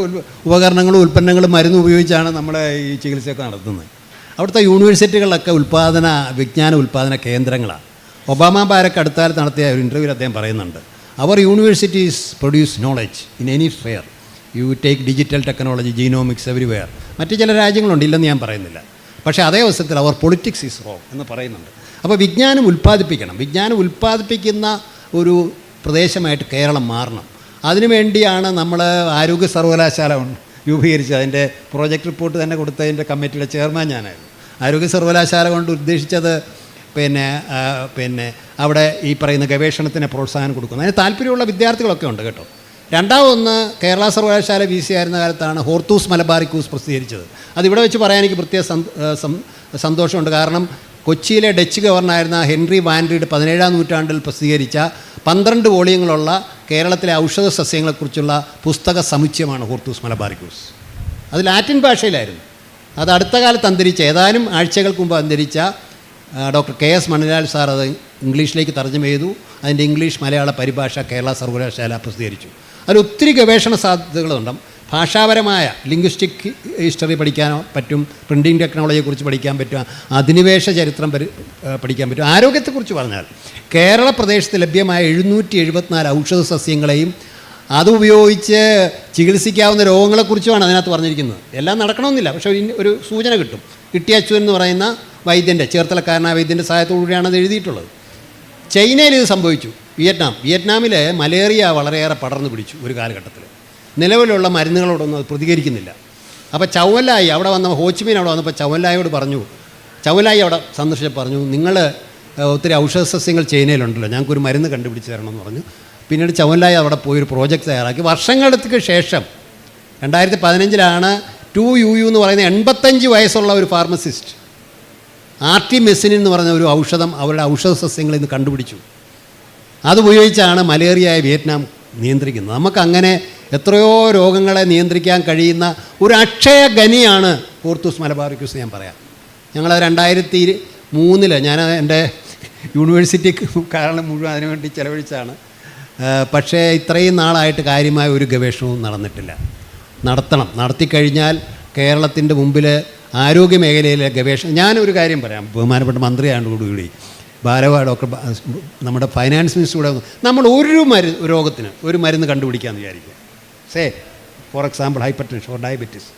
ഉപകരണങ്ങളും ഉൽപ്പന്നങ്ങളും മരുന്നും ഉപയോഗിച്ചാണ് നമ്മുടെ ഈ ചികിത്സയൊക്കെ നടത്തുന്നത്. അവിടുത്തെ യൂണിവേഴ്സിറ്റികളിലൊക്കെ വിജ്ഞാന ഉൽപ്പാദന കേന്ദ്രങ്ങളാണ്. ഒബാമ ബാരക്ക് അടുത്താലത്ത് നടത്തിയ ഒരു ഇൻ്റർവ്യൂവിൽ അദ്ദേഹം പറയുന്നുണ്ട്, അവർ universities produce knowledge in any sphere. You take digital technology, genomics everywhere. മറ്റ് ചില രാജ്യങ്ങളുണ്ട്, ഇല്ലെന്ന് ഞാൻ പറയുന്നില്ല. പക്ഷേ അതേ അവസരത്തിൽ അവർ പൊളിറ്റിക്സ് ഈസ് റോങ് എന്ന് പറയുന്നുണ്ട്. അപ്പോൾ വിജ്ഞാനം ഉൽപ്പാദിപ്പിക്കണം. വിജ്ഞാനം ഉൽപ്പാദിപ്പിക്കുന്ന ഒരു പ്രദേശമായിട്ട് കേരളം മാറണം. അതിനുവേണ്ടിയാണ് നമ്മൾ ആരോഗ്യ സർവകലാശാല രൂപീകരിച്ചത്. അതിൻ്റെ പ്രോജക്റ്റ് റിപ്പോർട്ട് തന്നെ കൊടുത്തതിൻ്റെ കമ്മിറ്റിയുടെ ചെയർമാൻ ഞാനായിരുന്നു. ആരോഗ്യ സർവകലാശാല കൊണ്ട് ഉദ്ദേശിച്ചത് പിന്നെ അവിടെ ഈ പറയുന്ന ഗവേഷണത്തിന് പ്രോത്സാഹനം കൊടുക്കുന്നു. അതിന് താല്പര്യമുള്ള വിദ്യാർത്ഥികളൊക്കെ ഉണ്ട് കേട്ടോ. രണ്ടാമതൊന്ന്, കേരള സർവകലാശാല VC ആയിരുന്ന കാലത്താണ് ഹോർത്തൂസ് മലബാറിക്കൂസ് പ്രസിദ്ധീകരിച്ചത്. അതിവിടെ വെച്ച് പറയാൻ എനിക്ക് പ്രത്യേക സന്തോഷമുണ്ട്. കാരണം കൊച്ചിയിലെ ഡച്ച് ഗവർണറായിരുന്ന ഹെൻറി വാൻ റീഡ് 17-ാം നൂറ്റാണ്ടിൽ പ്രസിദ്ധീകരിച്ച 12 വോളിയങ്ങളുള്ള കേരളത്തിലെ ഔഷധ സസ്യങ്ങളെക്കുറിച്ചുള്ള പുസ്തക സമുച്ചയമാണ് ഹോർത്തൂസ് മലബാറിക്കൂസ്. അത് ലാറ്റിൻ ഭാഷയിലായിരുന്നു. അത് അടുത്ത കാലത്ത് അന്തരിച്ച, ഏതാനും ആഴ്ചകൾക്ക് മുമ്പ് അന്തരിച്ച ഡോക്ടർ KS മണിലാൽ സാർ അത് ഇംഗ്ലീഷിലേക്ക് തർജ്ജമ ചെയ്തു. അതിൻ്റെ ഇംഗ്ലീഷ് മലയാള പരിഭാഷ കേരള സർവകലാശാല പ്രസിദ്ധീകരിച്ചു. അതിൽ ഒത്തിരി ഗവേഷണ സാധ്യതകളുണ്ട്. ഭാഷാപരമായ ലിംഗ്വിസ്റ്റിക് ഹിസ്റ്ററി പഠിക്കാൻ പറ്റും, പ്രിൻറ്റിംഗ് ടെക്നോളജിയെക്കുറിച്ച് പഠിക്കാൻ പറ്റും, അധിനിവേശ ചരിത്രം പഠിക്കാൻ പറ്റും. ആരോഗ്യത്തെക്കുറിച്ച് പറഞ്ഞാൽ കേരള പ്രദേശത്ത് ലഭ്യമായ 774 ഔഷധ സസ്യങ്ങളെയും അതുപയോഗിച്ച് ചികിത്സിക്കാവുന്ന രോഗങ്ങളെക്കുറിച്ചുമാണ് അതിനകത്ത് പറഞ്ഞിരിക്കുന്നത്. എല്ലാം നടക്കണമെന്നില്ല, പക്ഷേ ഒരു സൂചന കിട്ടും. കിട്ടിയച്ചു എന്ന് പറയുന്ന വൈദ്യൻ്റെ, ചേർത്തലക്കാരനായ വൈദ്യൻ്റെ സഹായത്തോടുകൂടിയാണ് അത് എഴുതിയിട്ടുള്ളത്. ചൈനയിൽ ഇത് സംഭവിച്ചു. വിയറ്റ്നാമിൽ മലേറിയ വളരെയേറെ പടർന്നു പിടിച്ചു ഒരു കാലഘട്ടത്തിൽ. നിലവിലുള്ള മരുന്നുകളോടൊന്നും അത് പ്രതികരിക്കുന്നില്ല. അപ്പോൾ ചൗവലായി അവിടെ വന്ന ഹോച്ചിമീൻ അവിടെ വന്നപ്പോൾ ചൗവലായോട് പറഞ്ഞു, ചൗവലായി അവിടെ സന്ദർശിച്ച് പറഞ്ഞു, നിങ്ങൾ ഒത്തിരി ഔഷധ സസ്യങ്ങൾ ചൈനയിലുണ്ടല്ലോ, ഞങ്ങൾക്കൊരു മരുന്ന് കണ്ടുപിടിച്ച് തരണമെന്ന് പറഞ്ഞു. പിന്നീട് ചൗവലായി അവിടെ പോയൊരു പ്രോജക്റ്റ് തയ്യാറാക്കി. വർഷങ്ങൾക്ക് ശേഷം 2015 2UU എന്ന് പറയുന്ന 85 വയസ്സുള്ള ഒരു ഫാർമസിസ്റ്റ് ആർട്ടിമെസിൻ എന്ന് പറഞ്ഞ ഒരു ഔഷധം അവരുടെ ഔഷധ സസ്യങ്ങളിൽ നിന്ന് കണ്ടുപിടിച്ചു. അതുപയോഗിച്ചാണ് മലേറിയയായ വിയറ്റ്നാം നിയന്ത്രിക്കുന്നത്. നമുക്കങ്ങനെ എത്രയോ രോഗങ്ങളെ നിയന്ത്രിക്കാൻ കഴിയുന്ന ഒരു അക്ഷയ ഖനിയാണ് ഹോർത്തൂസ് മലബാറിക്കൂസ്. ഞാൻ പറയാം, ഞങ്ങൾ 2003 ഞാൻ എൻ്റെ യൂണിവേഴ്സിറ്റി കാരണം മുഴുവൻ അതിനുവേണ്ടി ചിലവഴിച്ചാണ്. പക്ഷേ ഇത്രയും നാളായിട്ട് കാര്യമായ ഒരു ഗവേഷണവും നടന്നിട്ടില്ല. നടത്തിക്കഴിഞ്ഞാൽ കേരളത്തിൻ്റെ മുമ്പിൽ ആരോഗ്യ മേഖലയിലെ ഗവേഷണം. ഞാനൊരു കാര്യം പറയാം, ബഹുമാനപ്പെട്ട മന്ത്രിയാണ്ടോടുകൂടി ഡോക്ടർ നമ്മുടെ ഫൈനാൻസ് മിനിസ്റ്റർ കൂടെ നമ്മൾ ഒരു രോഗത്തിന് ഒരു മരുന്ന് കണ്ടുപിടിക്കാമെന്ന് വിചാരിക്കുക. For example hyper tension or diabetes.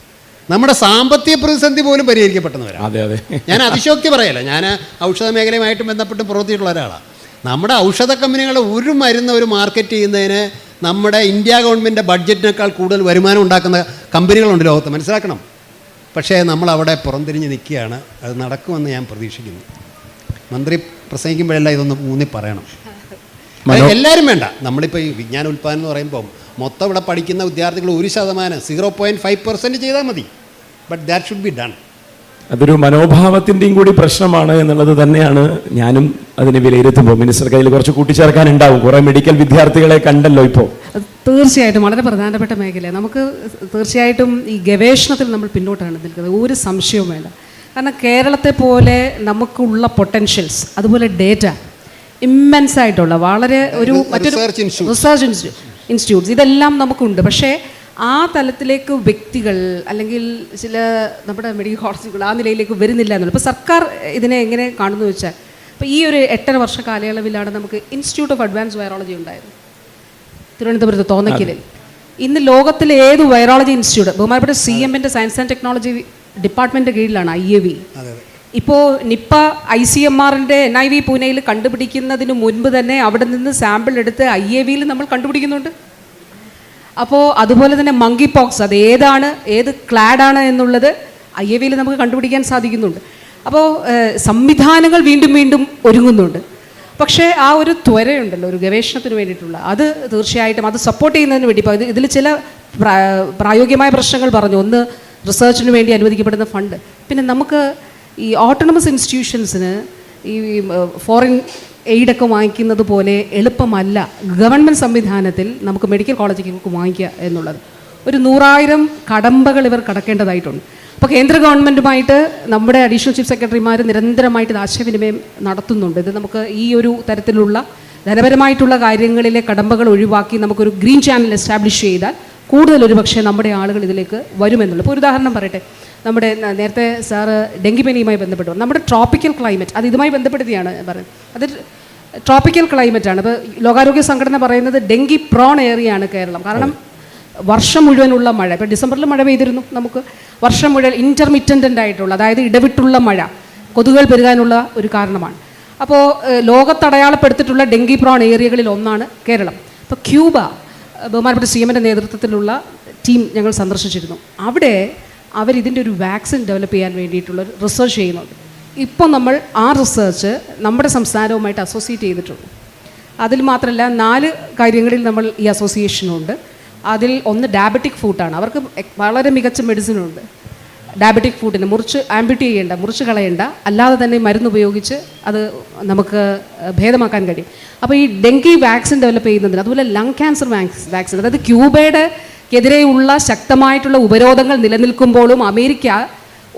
നമ്മുടെ സാമ്പത്തിക പ്രതിസന്ധി പോലും പരിഹരിക്കപ്പെട്ടെന്ന് വരാം. അതെ. ഞാൻ അതിശോക്തി പറയല്ല, ഞാൻ ഔഷധ മേഖലയുമായിട്ട് ബന്ധപ്പെട്ട് പ്രവർത്തിയിട്ടുള്ള ഒരാളാണ്. നമ്മുടെ ഔഷധ കമ്പനികൾ ഒരു മരുന്ന് ഒരു മാർക്കറ്റ് ചെയ്യുന്നതിന് നമ്മുടെ ഇന്ത്യ ഗവൺമെൻറ്റിൻ്റെ ബഡ്ജറ്റിനേക്കാൾ കൂടുതൽ വരുമാനം ഉണ്ടാക്കുന്ന കമ്പനികളുണ്ട് ലോകത്ത്, മനസ്സിലാക്കണം. പക്ഷേ നമ്മളവിടെ പുറംതിരിഞ്ഞ് നിൽക്കുകയാണ്. അത് നടക്കുമെന്ന് ഞാൻ പ്രതീക്ഷിക്കുന്നു. മന്ത്രി പ്രസംഗിക്കുമ്പോഴെല്ലാം ഇതൊന്ന് ഊന്നി പറയണം. എല്ലാവരും വേണ്ട. നമ്മളിപ്പോൾ ഈ വിജ്ഞാന ഉൽപ്പാദനം എന്ന് പറയുമ്പോൾ മൊത്തം ഇവിടെ പഠിക്കുന്ന വിദ്യാർത്ഥികൾ 1% 0.5% ചെയ്താൽ മതി. But that should be done. അതൊരു മനോഭാവത്തിൻ്റെയും കൂടി പ്രശ്നമാണ് എന്നുള്ളത് തന്നെയാണ് ഞാനും അതിനെ വിലയിരുത്തുമ്പോൾ. മിനിസ്റ്റർ കയ്യിൽ കുറച്ച് കൂട്ടിച്ചേർക്കാനുണ്ടാവും. കുറേ മെഡിക്കൽ വിദ്യാർത്ഥികളെ കണ്ടല്ലോ ഇപ്പോൾ. തീർച്ചയായിട്ടും വളരെ പ്രധാനപ്പെട്ട മേഖല. നമുക്ക് തീർച്ചയായിട്ടും ഈ ഗവേഷണത്തിൽ നമ്മൾ പിന്നോട്ടാണ് നിൽക്കുന്നത്, ഒരു സംശയവും വേണ്ട. കാരണം കേരളത്തെ പോലെ നമുക്കുള്ള പൊട്ടൻഷ്യൽസ്, അതുപോലെ ഡേറ്റ ഇമ്മൻസ് ആയിട്ടുള്ള വളരെ ഒരു മറ്റൊരു റിസർച്ച് ഇൻസ്റ്റിറ്റ്യൂട്ട്സ് ഇതെല്ലാം നമുക്കുണ്ട്. പക്ഷേ ആ തലത്തിലേക്ക് വ്യക്തികൾ അല്ലെങ്കിൽ ചില നമ്മുടെ മെഡിക്കൽ കോളേജുകൾ ആ നിലയിലേക്ക് വരുന്നില്ല എന്നുള്ളത്. ഇപ്പോൾ സർക്കാർ ഇതിനെ എങ്ങനെ കാണുന്നു വെച്ചാൽ, ഇപ്പോൾ ഈ ഒരു 8.5 വർഷ കാലയളവിലാണ് നമുക്ക് ഇൻസ്റ്റിറ്റ്യൂട്ട് ഓഫ് അഡ്വാൻസ് വൈറോളജി ഉണ്ടായിരുന്നു തിരുവനന്തപുരത്ത് തോന്നയ്ക്കലിൽ. ഇന്ന് ലോകത്തിലെ ഏത് വൈറോളജി ഇൻസ്റ്റിറ്റ്യൂട്ട്, ബഹുമാനപ്പെട്ട CMൻ്റെ സയൻസ് ആൻഡ് ടെക്നോളജി ഡിപ്പാർട്ട്മെൻറ്റിൻ്റെ കീഴിലാണ് IAV. ഇപ്പോൾ നിപ്പ ICMRൻ്റെ NIV പൂനെയിൽ കണ്ടുപിടിക്കുന്നതിന് മുൻപ് തന്നെ അവിടെ നിന്ന് സാമ്പിൾ എടുത്ത് IAVയിൽ നമ്മൾ കണ്ടുപിടിക്കുന്നുണ്ട്. അപ്പോൾ അതുപോലെ തന്നെ മങ്കി പോക്സ്, അത് ഏത് ക്ലാഡാണ് എന്നുള്ളത് IAVയിൽ നമുക്ക് കണ്ടുപിടിക്കാൻ സാധിക്കുന്നുണ്ട്. അപ്പോൾ സംവിധാനങ്ങൾ വീണ്ടും ഒരുങ്ങുന്നുണ്ട്. പക്ഷേ ആ ഒരു ത്വരയുണ്ടല്ലോ ഒരു ഗവേഷണത്തിന് വേണ്ടിയിട്ടുള്ള, അത് തീർച്ചയായിട്ടും അത് സപ്പോർട്ട് ചെയ്യുന്നതിന് വേണ്ടി ഇപ്പോൾ ഇതിൽ ചില പ്രായോഗികമായ പ്രശ്നങ്ങൾ പറഞ്ഞു. ഒന്ന്, റിസർച്ചിന് വേണ്ടി അനുവദിക്കപ്പെടുന്ന ഫണ്ട്. പിന്നെ നമുക്ക് ഈ ഓട്ടോണമസ് ഇൻസ്റ്റിറ്റ്യൂഷൻസിന് ഈ ഫോറിൻ എയ്ഡൊക്കെ വാങ്ങിക്കുന്നത് പോലെ എളുപ്പമല്ല ഗവൺമെൻറ് സംവിധാനത്തിൽ നമുക്ക് മെഡിക്കൽ കോളേജുകൾക്ക് വാങ്ങിക്കുക എന്നുള്ളത്. ഒരു 100,000 കടമ്പകൾ ഇവർ കടക്കേണ്ടതായിട്ടുണ്ട്. അപ്പോൾ കേന്ദ്ര ഗവൺമെൻറ്റുമായിട്ട് നമ്മുടെ അഡീഷണൽ ചീഫ് സെക്രട്ടറിമാർ നിരന്തരമായിട്ട് ഇത് ആശയവിനിമയം നടത്തുന്നുണ്ട്. ഇത് നമുക്ക് ഈ ഒരു തരത്തിലുള്ള ധനപരമായിട്ടുള്ള കാര്യങ്ങളിലെ കടമ്പകൾ ഒഴിവാക്കി നമുക്കൊരു ഗ്രീൻ ചാനൽ എസ്റ്റാബ്ലിഷ് ചെയ്താൽ കൂടുതൽ ഒരുപക്ഷെ നമ്മുടെ ആളുകൾ ഇതിലേക്ക് വരുമെന്നുള്ളൂ. ഇപ്പോൾ ഒരു ഉദാഹരണം പറയട്ടെ, നമ്മുടെ നേരത്തെ സാറ് ഡെങ്കിപ്പനിയുമായി ബന്ധപ്പെട്ടു നമ്മുടെ ട്രോപ്പിക്കൽ ക്ലൈമറ്റ്, അത് ഇതുമായി ബന്ധപ്പെടുത്തിയാണ് പറയുന്നത്. അത് ട്രോപ്പിക്കൽ ക്ലൈമറ്റാണ്. ഇപ്പോൾ ലോകാരോഗ്യ സംഘടന പറയുന്നത് ഡെങ്കി പ്രോൺ ഏരിയയാണ് കേരളം. കാരണം വർഷം മുഴുവനുള്ള മഴ, ഇപ്പോൾ ഡിസംബറിൽ മഴ പെയ്തിരുന്നു, നമുക്ക് വർഷം മുഴുവൻ ഇൻ്റർമിറ്റൻ്റ് ആയിട്ടുള്ള, അതായത് ഇടവിട്ടുള്ള മഴ കൊതുകുകൾ പെരുകാനുള്ള ഒരു കാരണമാണ്. അപ്പോൾ ലോകത്തടയാളപ്പെടുത്തിയിട്ടുള്ള ഡെങ്കി പ്രോൺ ഏരിയകളിൽ ഒന്നാണ് കേരളം. ഇപ്പോൾ ക്യൂബ, ബഹുമാനപ്പെട്ട CM-ൻ്റെ നേതൃത്വത്തിലുള്ള ടീം ഞങ്ങൾ സന്ദർശിച്ചിരുന്നു. അവിടെ അവരിതിൻ്റെ ഒരു വാക്സിൻ ഡെവലപ്പ് ചെയ്യാൻ വേണ്ടിയിട്ടുള്ള റിസർച്ച് ചെയ്യുന്നുണ്ട്. ഇപ്പോൾ നമ്മൾ ആ റിസർച്ച് നമ്മുടെ സംസ്ഥാനവുമായിട്ട് അസോസിയേറ്റ് ചെയ്തിട്ടുണ്ട്. അതിൽ മാത്രമല്ല 4 കാര്യങ്ങളിൽ നമ്മൾ ഈ അസോസിയേഷനുണ്ട്. അതിൽ ഒന്ന് ഡയബറ്റിക് ഫുഡാണ്. അവർക്ക് വളരെ മികച്ച മെഡിസിനുണ്ട്. ഡയബറ്റിക് ഫുഡിന് ആംപ്യൂട്ട് ചെയ്യേണ്ട, മുറിച്ച് കളയേണ്ട, അല്ലാതെ തന്നെ മരുന്ന് ഉപയോഗിച്ച് അത് നമുക്ക് ഭേദമാക്കാൻ കഴിയും. അപ്പോൾ ഈ ഡെങ്കി വാക്സിൻ ഡെവലപ്പ് ചെയ്യുന്നതിന്, അതുപോലെ ലങ് ക്യാൻസർ വാക്സിൻ, അതായത് ക്യൂബയുടെക്കെതിരെയുള്ള ശക്തമായിട്ടുള്ള ഉപരോധങ്ങൾ നിലനിൽക്കുമ്പോഴും അമേരിക്ക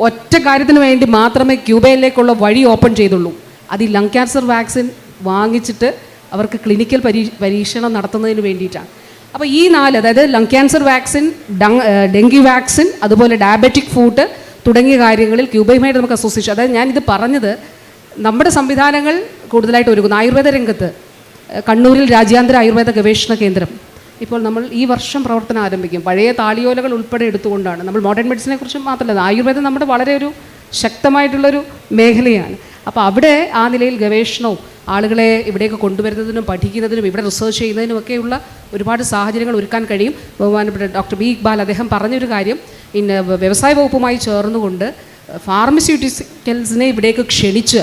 ഒറ്റ കാര്യത്തിന് വേണ്ടി മാത്രമേ ക്യൂബയിലേക്കുള്ള വഴി ഓപ്പൺ ചെയ്തുള്ളൂ. അത് ഈ ലങ് ക്യാൻസർ വാക്സിൻ വാങ്ങിച്ചിട്ട് അവർക്ക് ക്ലിനിക്കൽ പരീക്ഷണം നടത്തുന്നതിന് വേണ്ടിയിട്ടാണ്. അപ്പോൾ ഈ 4, അതായത് lung cancer vaccine, dengue vaccine, അതുപോലെ ഡയബറ്റിക് ഫുഡ് തുടങ്ങിയ കാര്യങ്ങളിൽ ക്യൂബയുമായിട്ട് നമുക്ക് അസോസിയേഷൻ, അതായത് ഞാനിത് പറഞ്ഞത് നമ്മുടെ സംവിധാനങ്ങൾ കൂടുതലായിട്ട് ഒരുങ്ങുന്നു. ആയുർവേദ രംഗത്ത് കണ്ണൂരിൽ രാജ്യാന്തര ആയുർവേദ ഗവേഷണ കേന്ദ്രം ഇപ്പോൾ നമ്മൾ ഈ വർഷം പ്രവർത്തനം ആരംഭിക്കും. പഴയ താളിയോലകൾ ഉൾപ്പെടെ എടുത്തുകൊണ്ടാണ്. നമ്മൾ മോഡേൺ മെഡിസിനെ കുറിച്ച് മാത്രമല്ല, ആയുർവേദം നമ്മുടെ വളരെ ഒരു ശക്തമായിട്ടുള്ളൊരു മേഖലയാണ്. അപ്പോൾ അവിടെ ആ നിലയിൽ ഗവേഷണവും ആളുകളെ ഇവിടേക്ക് കൊണ്ടുവരുന്നതിനും പഠിക്കുന്നതിനും ഇവിടെ റിസർച്ച് ചെയ്യുന്നതിനുമൊക്കെയുള്ള ഒരുപാട് സാഹചര്യങ്ങൾ ഒരുക്കാൻ കഴിയും. ബഹുമാനപ്പെട്ട ഡോക്ടർ ബി ഇക്ബാൽ അദ്ദേഹം പറഞ്ഞൊരു കാര്യം, വ്യവസായ വകുപ്പുമായി ചേർന്നുകൊണ്ട് ഫാർമസ്യൂട്ടിക്കൽസിനെ ഇവിടേക്ക് ക്ഷണിച്ച്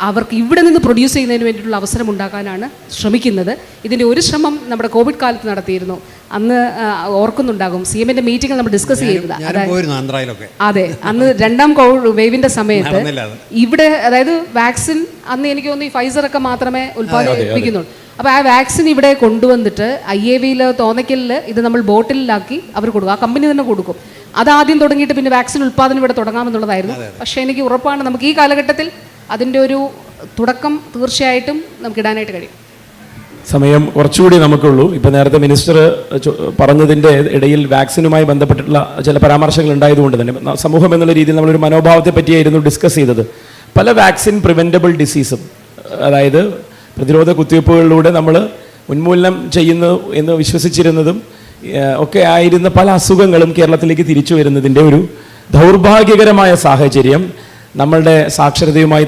അവർക്ക് ഇവിടെ നിന്ന് പ്രൊഡ്യൂസ് ചെയ്യുന്നതിന് വേണ്ടിയിട്ടുള്ള അവസരം ഉണ്ടാക്കാനാണ് ശ്രമിക്കുന്നത്. ഇതിൻ്റെ ഒരു ശ്രമം നമ്മുടെ കോവിഡ് കാലത്ത് നടത്തിയിരുന്നു. അന്ന് ഓർക്കുന്നുണ്ടാകും, CM-ൻ്റെ മീറ്റിംഗിൽ നമ്മൾ ഡിസ്കസ് ചെയ്തത്. അതെ, അന്ന് 2ാം കോവിഡ് വേവിൻ്റെ സമയത്ത് ഇവിടെ, അതായത് വാക്സിൻ അന്ന് എനിക്ക് തോന്നുന്നു ഈ ഫൈസറൊക്കെ മാത്രമേ ഉൽപ്പാദിപ്പിക്കുന്നുള്ളൂ. അപ്പോൾ ആ വാക്സിൻ ഇവിടെ കൊണ്ടുവന്നിട്ട് IAVയിൽ തോന്നയ്ക്കലിൽ ഇത് നമ്മൾ ബോട്ടിലാക്കി അവർ കൊടുക്കും. ആ കമ്പനി തന്നെ കൊടുക്കും. അതാദ്യം തുടങ്ങിയിട്ട് പിന്നെ വാക്സിൻ ഉൽപ്പാദനം ഇവിടെ തുടങ്ങാമെന്നുള്ളതായിരുന്നു. പക്ഷേ എനിക്ക് ഉറപ്പാണ് നമുക്ക് ഈ കാലഘട്ടത്തിൽ അതിൻ്റെ ഒരു തുടക്കം തീർച്ചയായിട്ടും നമുക്ക് ഇടാനായിട്ട് കഴിയും. സമയം കുറച്ചുകൂടി നമുക്കുള്ളൂ. ഇപ്പോൾ നേരത്തെ മിനിസ്റ്റർ പറഞ്ഞതിൻ്റെ ഇടയിൽ വാക്സിനുമായി ബന്ധപ്പെട്ടിട്ടുള്ള ചില പരാമർശങ്ങൾ ഉണ്ടായതുകൊണ്ട് തന്നെ സമൂഹം എന്നുള്ള രീതിയിൽ നമ്മളൊരു മനോഭാവത്തെ പറ്റിയായിരുന്നു ഡിസ്കസ് ചെയ്തത്. പല വാക്സിൻ പ്രിവെൻറ്റബിൾ ഡിസീസും, അതായത് പ്രതിരോധ കുത്തിവയ്പ്പുകളിലൂടെ നമ്മൾ ഉന്മൂലനം ചെയ്യുന്നു എന്ന് വിശ്വസിച്ചിരുന്നതും ഒക്കെ ആയിരുന്ന പല അസുഖങ്ങളും കേരളത്തിലേക്ക് തിരിച്ചു വരുന്നതിൻ്റെ ഒരു ദൗർഭാഗ്യകരമായ സാഹചര്യം നമ്മളുടെ സാക്ഷരതയുമായി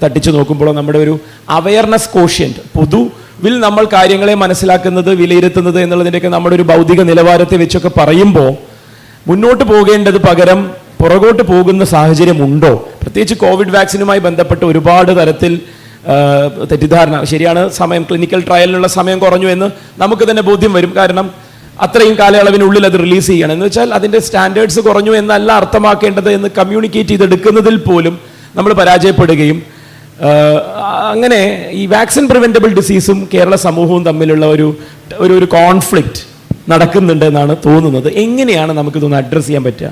തട്ടിച്ചു നോക്കുമ്പോൾ നമ്മുടെ ഒരു അവയർനെസ് കോഷ്യൻ്റ്, പൊതുവിൽ നമ്മൾ കാര്യങ്ങളെ മനസ്സിലാക്കുന്നത്, വിലയിരുത്തുന്നത് എന്നുള്ളതിൻ്റെയൊക്കെ നമ്മുടെ ഒരു ഭൗതിക നിലവാരത്തെ വെച്ചൊക്കെ പറയുമ്പോൾ മുന്നോട്ട് പോകേണ്ടത് പകരം പുറകോട്ട് പോകുന്ന സാഹചര്യമുണ്ടോ? പ്രത്യേകിച്ച് കോവിഡ് വാക്സിനുമായി ബന്ധപ്പെട്ട് ഒരുപാട് തരത്തിൽ തെറ്റിദ്ധാരണ. ശരിയാണ്, ക്ലിനിക്കൽ ട്രയലിനുള്ള സമയം കുറഞ്ഞു എന്ന് നമുക്ക് തന്നെ ബോധ്യം വരും. കാരണം അത്രയും കാലയളവിനുള്ളിൽ അത് റിലീസ് ചെയ്യണം എന്ന് വെച്ചാൽ അതിൻ്റെ സ്റ്റാൻഡേർഡ്സ് കുറഞ്ഞു എന്നല്ല അർത്ഥമാക്കേണ്ടത് എന്ന് കമ്മ്യൂണിക്കേറ്റ് ചെയ്തെടുക്കുന്നതിൽ പോലും നമ്മൾ പരാജയപ്പെടുകയും, അങ്ങനെ ഈ വാക്സിൻ പ്രിവെൻറ്റബിൾ ഡിസീസും കേരള സമൂഹവും തമ്മിലുള്ള ഒരു കോൺഫ്ലിക്റ്റ് നടക്കുന്നുണ്ട് എന്നാണ് തോന്നുന്നത്. എങ്ങനെയാണ് നമുക്കിതൊന്ന് അഡ്രസ്സ് ചെയ്യാൻ പറ്റുക?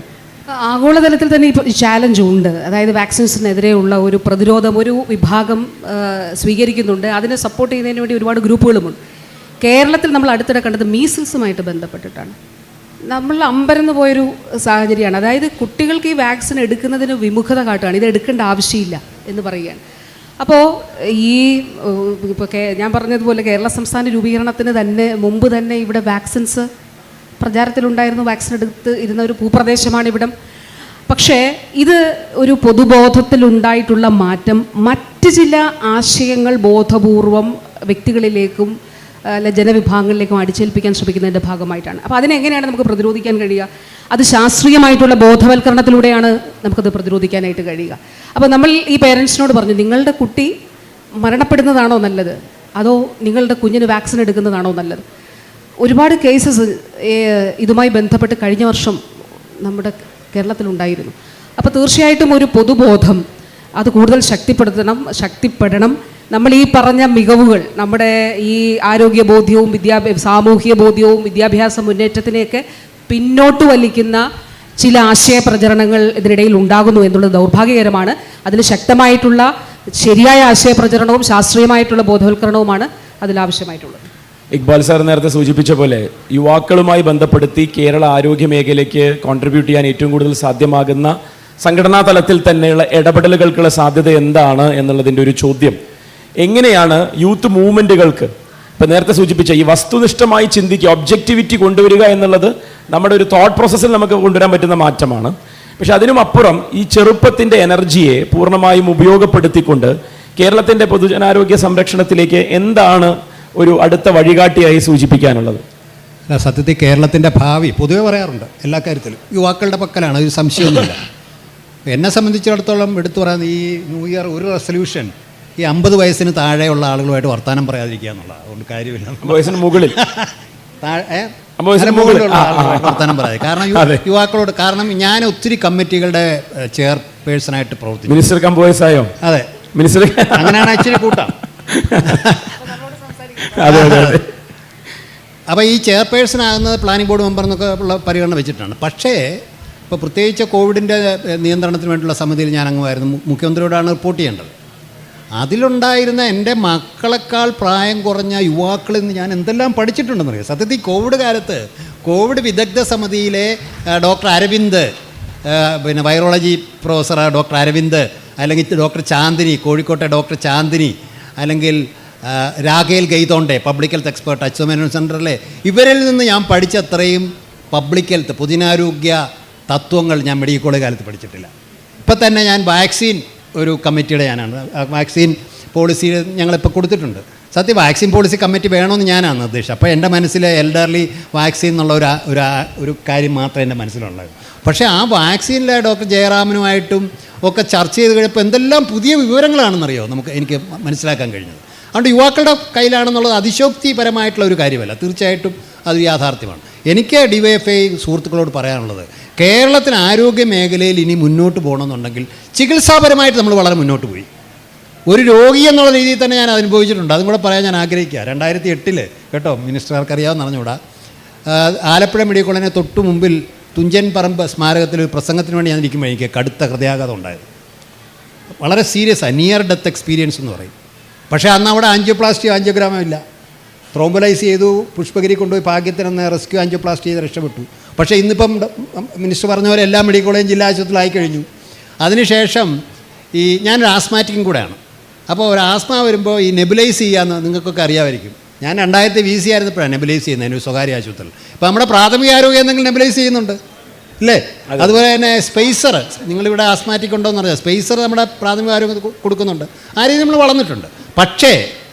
ആഗോളതലത്തിൽ തന്നെ ഇപ്പോൾ ചാലഞ്ച് ഉണ്ട്. അതായത് വാക്സിൻസിനെതിരെയുള്ള ഒരു പ്രതിരോധം ഒരു വിഭാഗം സ്വീകരിക്കുന്നുണ്ട്. അതിനെ സപ്പോർട്ട് ചെയ്യുന്നതിന് വേണ്ടി ഒരുപാട് ഗ്രൂപ്പുകളുമുണ്ട്. കേരളത്തിൽ നമ്മൾ അടുത്തിടെ കണ്ടത് മീസിൽസുമായിട്ട് ബന്ധപ്പെട്ടിട്ടാണ്. നമ്മൾ അമ്പരന്ന് പോയൊരു സാഹചര്യമാണ്. അതായത് കുട്ടികൾക്ക് ഈ വാക്സിൻ എടുക്കുന്നതിന് വിമുഖത കാട്ടുകയാണ്, ഇത് എടുക്കേണ്ട ആവശ്യമില്ല എന്ന് പറയുകയാണ്. അപ്പോൾ ഇപ്പോൾ ഞാൻ പറഞ്ഞതുപോലെ കേരള സംസ്ഥാന രൂപീകരണത്തിന് തന്നെ മുമ്പ് തന്നെ ഇവിടെ വാക്സിൻസ് പ്രചാരത്തിലുണ്ടായിരുന്നു. വാക്സിൻ എടുത്ത് ഇരുന്ന ഒരു ഭൂപ്രദേശമാണ് ഇവിടം. പക്ഷേ ഇത് ഒരു പൊതുബോധത്തിലുണ്ടായിട്ടുള്ള മാറ്റം മറ്റ് ചില ആശയങ്ങൾ ബോധപൂർവം വ്യക്തികളിലേക്കും ജനവിഭാഗങ്ങളിലേക്കും അടിച്ചേൽപ്പിക്കാൻ ശ്രമിക്കുന്നതിൻ്റെ ഭാഗമായിട്ടാണ്. അപ്പോൾ അതിനെങ്ങനെയാണ് നമുക്ക് പ്രതിരോധിക്കാൻ കഴിയുക? അത് ശാസ്ത്രീയമായിട്ടുള്ള ബോധവൽക്കരണത്തിലൂടെയാണ് നമുക്കത് പ്രതിരോധിക്കാനായിട്ട് കഴിയുക. അപ്പോൾ നമ്മൾ ഈ പേരൻസിനോട് പറഞ്ഞു, നിങ്ങളുടെ കുട്ടി മരണപ്പെടുന്നതാണോ നല്ലത്, അതോ നിങ്ങളുടെ കുഞ്ഞിന് വാക്സിൻ എടുക്കുന്നതാണോ നല്ലത്? ഒരുപാട് കേസസ് ഇതുമായി ബന്ധപ്പെട്ട് കഴിഞ്ഞ വർഷം നമ്മുടെ കേരളത്തിലുണ്ടായിരുന്നു. അപ്പോൾ തീർച്ചയായിട്ടും ഒരു പൊതുബോധം അത് കൂടുതൽ ശക്തിപ്പെടണം. നമ്മൾ ഈ പറഞ്ഞ മികവുകൾ, നമ്മുടെ ഈ ആരോഗ്യബോധ്യവും സാമൂഹിക ബോധ്യവും വിദ്യാഭ്യാസ മുന്നേറ്റത്തിനെയൊക്കെ പിന്നോട്ട് വലിക്കുന്ന ചില ആശയ പ്രചരണങ്ങൾ ഇതിനിടയിൽ ഉണ്ടാകുന്നു എന്നുള്ളത് ദൗർഭാഗ്യകരമാണ്. അതിന് ശക്തമായിട്ടുള്ള ശരിയായ ആശയ പ്രചരണവും ശാസ്ത്രീയമായിട്ടുള്ള ബോധവൽക്കരണവുമാണ് അതിലാവശ്യമായിട്ടുള്ളത്. ഇക്ബാൽ സാർ നേരത്തെ സൂചിപ്പിച്ച പോലെ യുവാക്കളുമായി ബന്ധപ്പെടുത്തി കേരള ആരോഗ്യ മേഖലയ്ക്ക് കോൺട്രിബ്യൂട്ട് ചെയ്യാൻ ഏറ്റവും കൂടുതൽ സാധ്യമാകുന്ന സംഘടനാ തലത്തിൽ തന്നെയുള്ള ഇടപെടലുകൾക്കുള്ള സാധ്യത എന്താണ് എന്നുള്ളതിൻ്റെ ഒരു ചോദ്യം എങ്ങനെയാണ് യൂത്ത് മൂവ്മെൻറ്റുകൾക്ക് ഇപ്പം നേരത്തെ സൂചിപ്പിച്ച ഈ വസ്തുനിഷ്ഠമായി ചിന്തിക്കുക, ഒബ്ജക്റ്റിവിറ്റി കൊണ്ടുവരിക എന്നുള്ളത് നമ്മുടെ ഒരു തോട്ട് പ്രോസസ്സിൽ നമുക്ക് കൊണ്ടുവരാൻ പറ്റുന്ന മാറ്റമാണ്. പക്ഷെ അതിനും അപ്പുറം ഈ ചെറുപ്പത്തിൻ്റെ എനർജിയെ പൂർണ്ണമായും ഉപയോഗപ്പെടുത്തിക്കൊണ്ട് കേരളത്തിൻ്റെ പൊതുജനാരോഗ്യ സംരക്ഷണത്തിലേക്ക് എന്താണ് ഒരു അടുത്ത വഴികാട്ടിയായി സൂചിപ്പിക്കാനുള്ളത്? സത്യത്തിൽ കേരളത്തിൻ്റെ ഭാവി പൊതുവെ പറയാറുണ്ട് എല്ലാ കാര്യത്തിലും യുവാക്കളുടെ പക്കലാണ്, ഒരു സംശയമൊന്നുമില്ല. എന്നെ സംബന്ധിച്ചിടത്തോളം എടുത്തു പറയുന്നത് ഈ ന്യൂ ഇയർ ഒരു റെസൊല്യൂഷൻ ഈ 50 വയസ്സിന് താഴെയുള്ള ആളുകളുമായിട്ട് വർത്തമാനം പറയാതിരിക്കുക എന്നുള്ളത്. അതുകൊണ്ട് കാര്യമില്ല, വയസ്സിന് മുകളിൽ വർത്തമാനം പറയാതെ. കാരണം യുവാക്കളോട്, കാരണം ഞാൻ ഒത്തിരി കമ്മിറ്റികളുടെ ചെയർപേഴ്സണായിട്ട് പ്രവർത്തിച്ചു. മിനിസ്റ്റർ കമ്പോയസായോ? അതെ, മിനിസ്റ്റർ അങ്ങനെയാണ് ഇച്ചിരി കൂട്ടാം. അപ്പോൾ ഈ ചെയർപേഴ്സൺ ആകുന്നത് പ്ലാനിംഗ് ബോർഡ് മെമ്പർ എന്നൊക്കെ ഉള്ള പരിഗണന വെച്ചിട്ടാണ്. പക്ഷേ ഇപ്പോൾ പ്രത്യേകിച്ച് കോവിഡിൻ്റെ നിയന്ത്രണത്തിന് വേണ്ടിയുള്ള സമിതിയിൽ ഞാൻ അംഗമായിരുന്നു. മുഖ്യമന്ത്രിയോടാണ് റിപ്പോർട്ട് ചെയ്യേണ്ടത്. അതിലുണ്ടായിരുന്ന എൻ്റെ മക്കളെക്കാൾ പ്രായം കുറഞ്ഞ യുവാക്കളിൽ നിന്ന് ഞാൻ എന്തെല്ലാം പഠിച്ചിട്ടുണ്ടെന്നറിയാം. സത്യത്തിൽ കോവിഡ് കാലത്ത് കോവിഡ് വിദഗ്ധ സമിതിയിലെ ഡോക്ടർ അരവിന്ദ്, പിന്നെ വൈറോളജി പ്രൊഫസർ ഡോക്ടർ അരവിന്ദ്, അല്ലെങ്കിൽ ഡോക്ടർ ചാന്ദിനി, കോഴിക്കോട്ടെ ഡോക്ടർ ചാന്ദിനി, അല്ലെങ്കിൽ രാഘേൽ ഗെയ്തോണ്ടെ പബ്ലിക് ഹെൽത്ത് എക്സ്പേർട്ട് അച്യുതമേനോൻ സെൻറ്ററിലെ, ഇവരിൽ നിന്ന് ഞാൻ പഠിച്ചത്രയും പബ്ലിക് ഹെൽത്ത് പൊതുജനാരോഗ്യ തത്വങ്ങൾ ഞാൻ മെഡിക്കൽ കോളേജ് കാലത്ത് പഠിച്ചിട്ടില്ല. ഇപ്പം തന്നെ ഞാൻ വാക്സിൻ ഒരു കമ്മിറ്റിയുടെ ഞാനാണ്. വാക്സിൻ പോളിസി ഞങ്ങളിപ്പോൾ കൊടുത്തിട്ടുണ്ട്. സത്യം വാക്സിൻ പോളിസി കമ്മിറ്റി വേണമെന്ന് ഞാനാണ് നിർദ്ദേശിച്ചത്. അപ്പോൾ എൻ്റെ മനസ്സിൽ എൽഡർലി വാക്സിൻ എന്നുള്ള ഒരു കാര്യം മാത്രമേ എൻ്റെ മനസ്സിലുള്ളത്. പക്ഷേ ആ വാക്സിനിലെ ഡോക്ടർ ജയറാമനുമായിട്ടും ഒക്കെ ചർച്ച ചെയ്ത് കഴിഞ്ഞപ്പോൾ എന്തെല്ലാം പുതിയ വിവരങ്ങളാണെന്നറിയോ എനിക്ക് മനസ്സിലാക്കാൻ കഴിഞ്ഞത്. അതുകൊണ്ട് യുവാക്കളുടെ കയ്യിലാണെന്നുള്ളത് അതിശോക്തിപരമായിട്ടുള്ള ഒരു കാര്യമല്ല, തീർച്ചയായിട്ടും അത് യാഥാർത്ഥ്യമാണ്. എനിക്ക് DYFI സുഹൃത്തുക്കളോട് പറയാനുള്ളത്, കേരളത്തിന് ആരോഗ്യ മേഖലയിൽ ഇനി മുന്നോട്ട് പോകണമെന്നുണ്ടെങ്കിൽ ചികിത്സാപരമായിട്ട് നമ്മൾ വളരെ മുന്നോട്ട് പോയി. ഒരു രോഗി എന്നുള്ള രീതിയിൽ തന്നെ ഞാൻ അനുഭവിച്ചിട്ടുണ്ട്. അതും കൂടെ പറയാൻ ഞാൻ ആഗ്രഹിക്കുക. 2008 കേട്ടോ, മിനിസ്റ്റർക്ക് അറിയാമെന്ന് അറിഞ്ഞുകൂടാ, ആലപ്പുഴ മെഡിക്കൽ കോളേജിന് തൊട്ട് മുമ്പിൽ തുഞ്ചൻ പറമ്പ് സ്മാരകത്തിൽ ഒരു പ്രസംഗത്തിന് വേണ്ടി ഞാൻ ഇരിക്കുമ്പോൾ എനിക്ക് കടുത്ത ഹൃദയാഘാതം ഉണ്ടായത്. വളരെ സീരിയസാണ്, നിയർ ഡെത്ത് എക്സ്പീരിയൻസ് എന്ന് പറയും. പക്ഷേ അന്ന് അവിടെ ആൻജിയോഗ്രാമം ഇല്ല. ത്രോംബലൈസ് ചെയ്തു, പുഷ്പഗിരി കൊണ്ടുപോയി ഭാഗ്യത്തിനെന്ന് റെസ്ക്യൂ ആൻജിയോപ്ലാസ്റ്റി ചെയ്ത് രക്ഷപ്പെട്ടു. പക്ഷേ ഇന്നിപ്പം മിനിസ്റ്റർ പറഞ്ഞ പോലെ എല്ലാ മെഡിക്കൽ കോളേജും ജില്ലാ ആശുപത്രിയിലായി കഴിഞ്ഞു. അതിനുശേഷം ഞാനൊരു ആസ്മാറ്റിക്കും കൂടെയാണ്. അപ്പോൾ ഒരു ആസ്മ വരുമ്പോൾ ഈ നെബുലൈസ് ചെയ്യാമെന്ന് നിങ്ങൾക്കൊക്കെ അറിയാമായിരിക്കും. ഞാൻ 2000 VC ആയിരുന്നപ്പോഴാണ് നെബുലൈസ് ചെയ്യുന്നത് ഒരു സ്വകാര്യ ആശുപത്രിയിൽ. ഇപ്പോൾ നമ്മുടെ പ്രാഥമിക ആരോഗ്യം എന്തെങ്കിലും നെബുലൈസ് ചെയ്യുന്നുണ്ട് അല്ലേ? അതുപോലെ തന്നെ സ്പേസർ, നിങ്ങളിവിടെ ആസ്മാറ്റിക് ഉണ്ടോ എന്ന് അറിയാം, സ്പേസർ നമ്മുടെ പ്രാഥമിക ആരോഗ്യം കൊടുക്കുന്നുണ്ട്. ആ രീതി നമ്മൾ വളർന്നിട്ടുണ്ട്. പക്ഷേ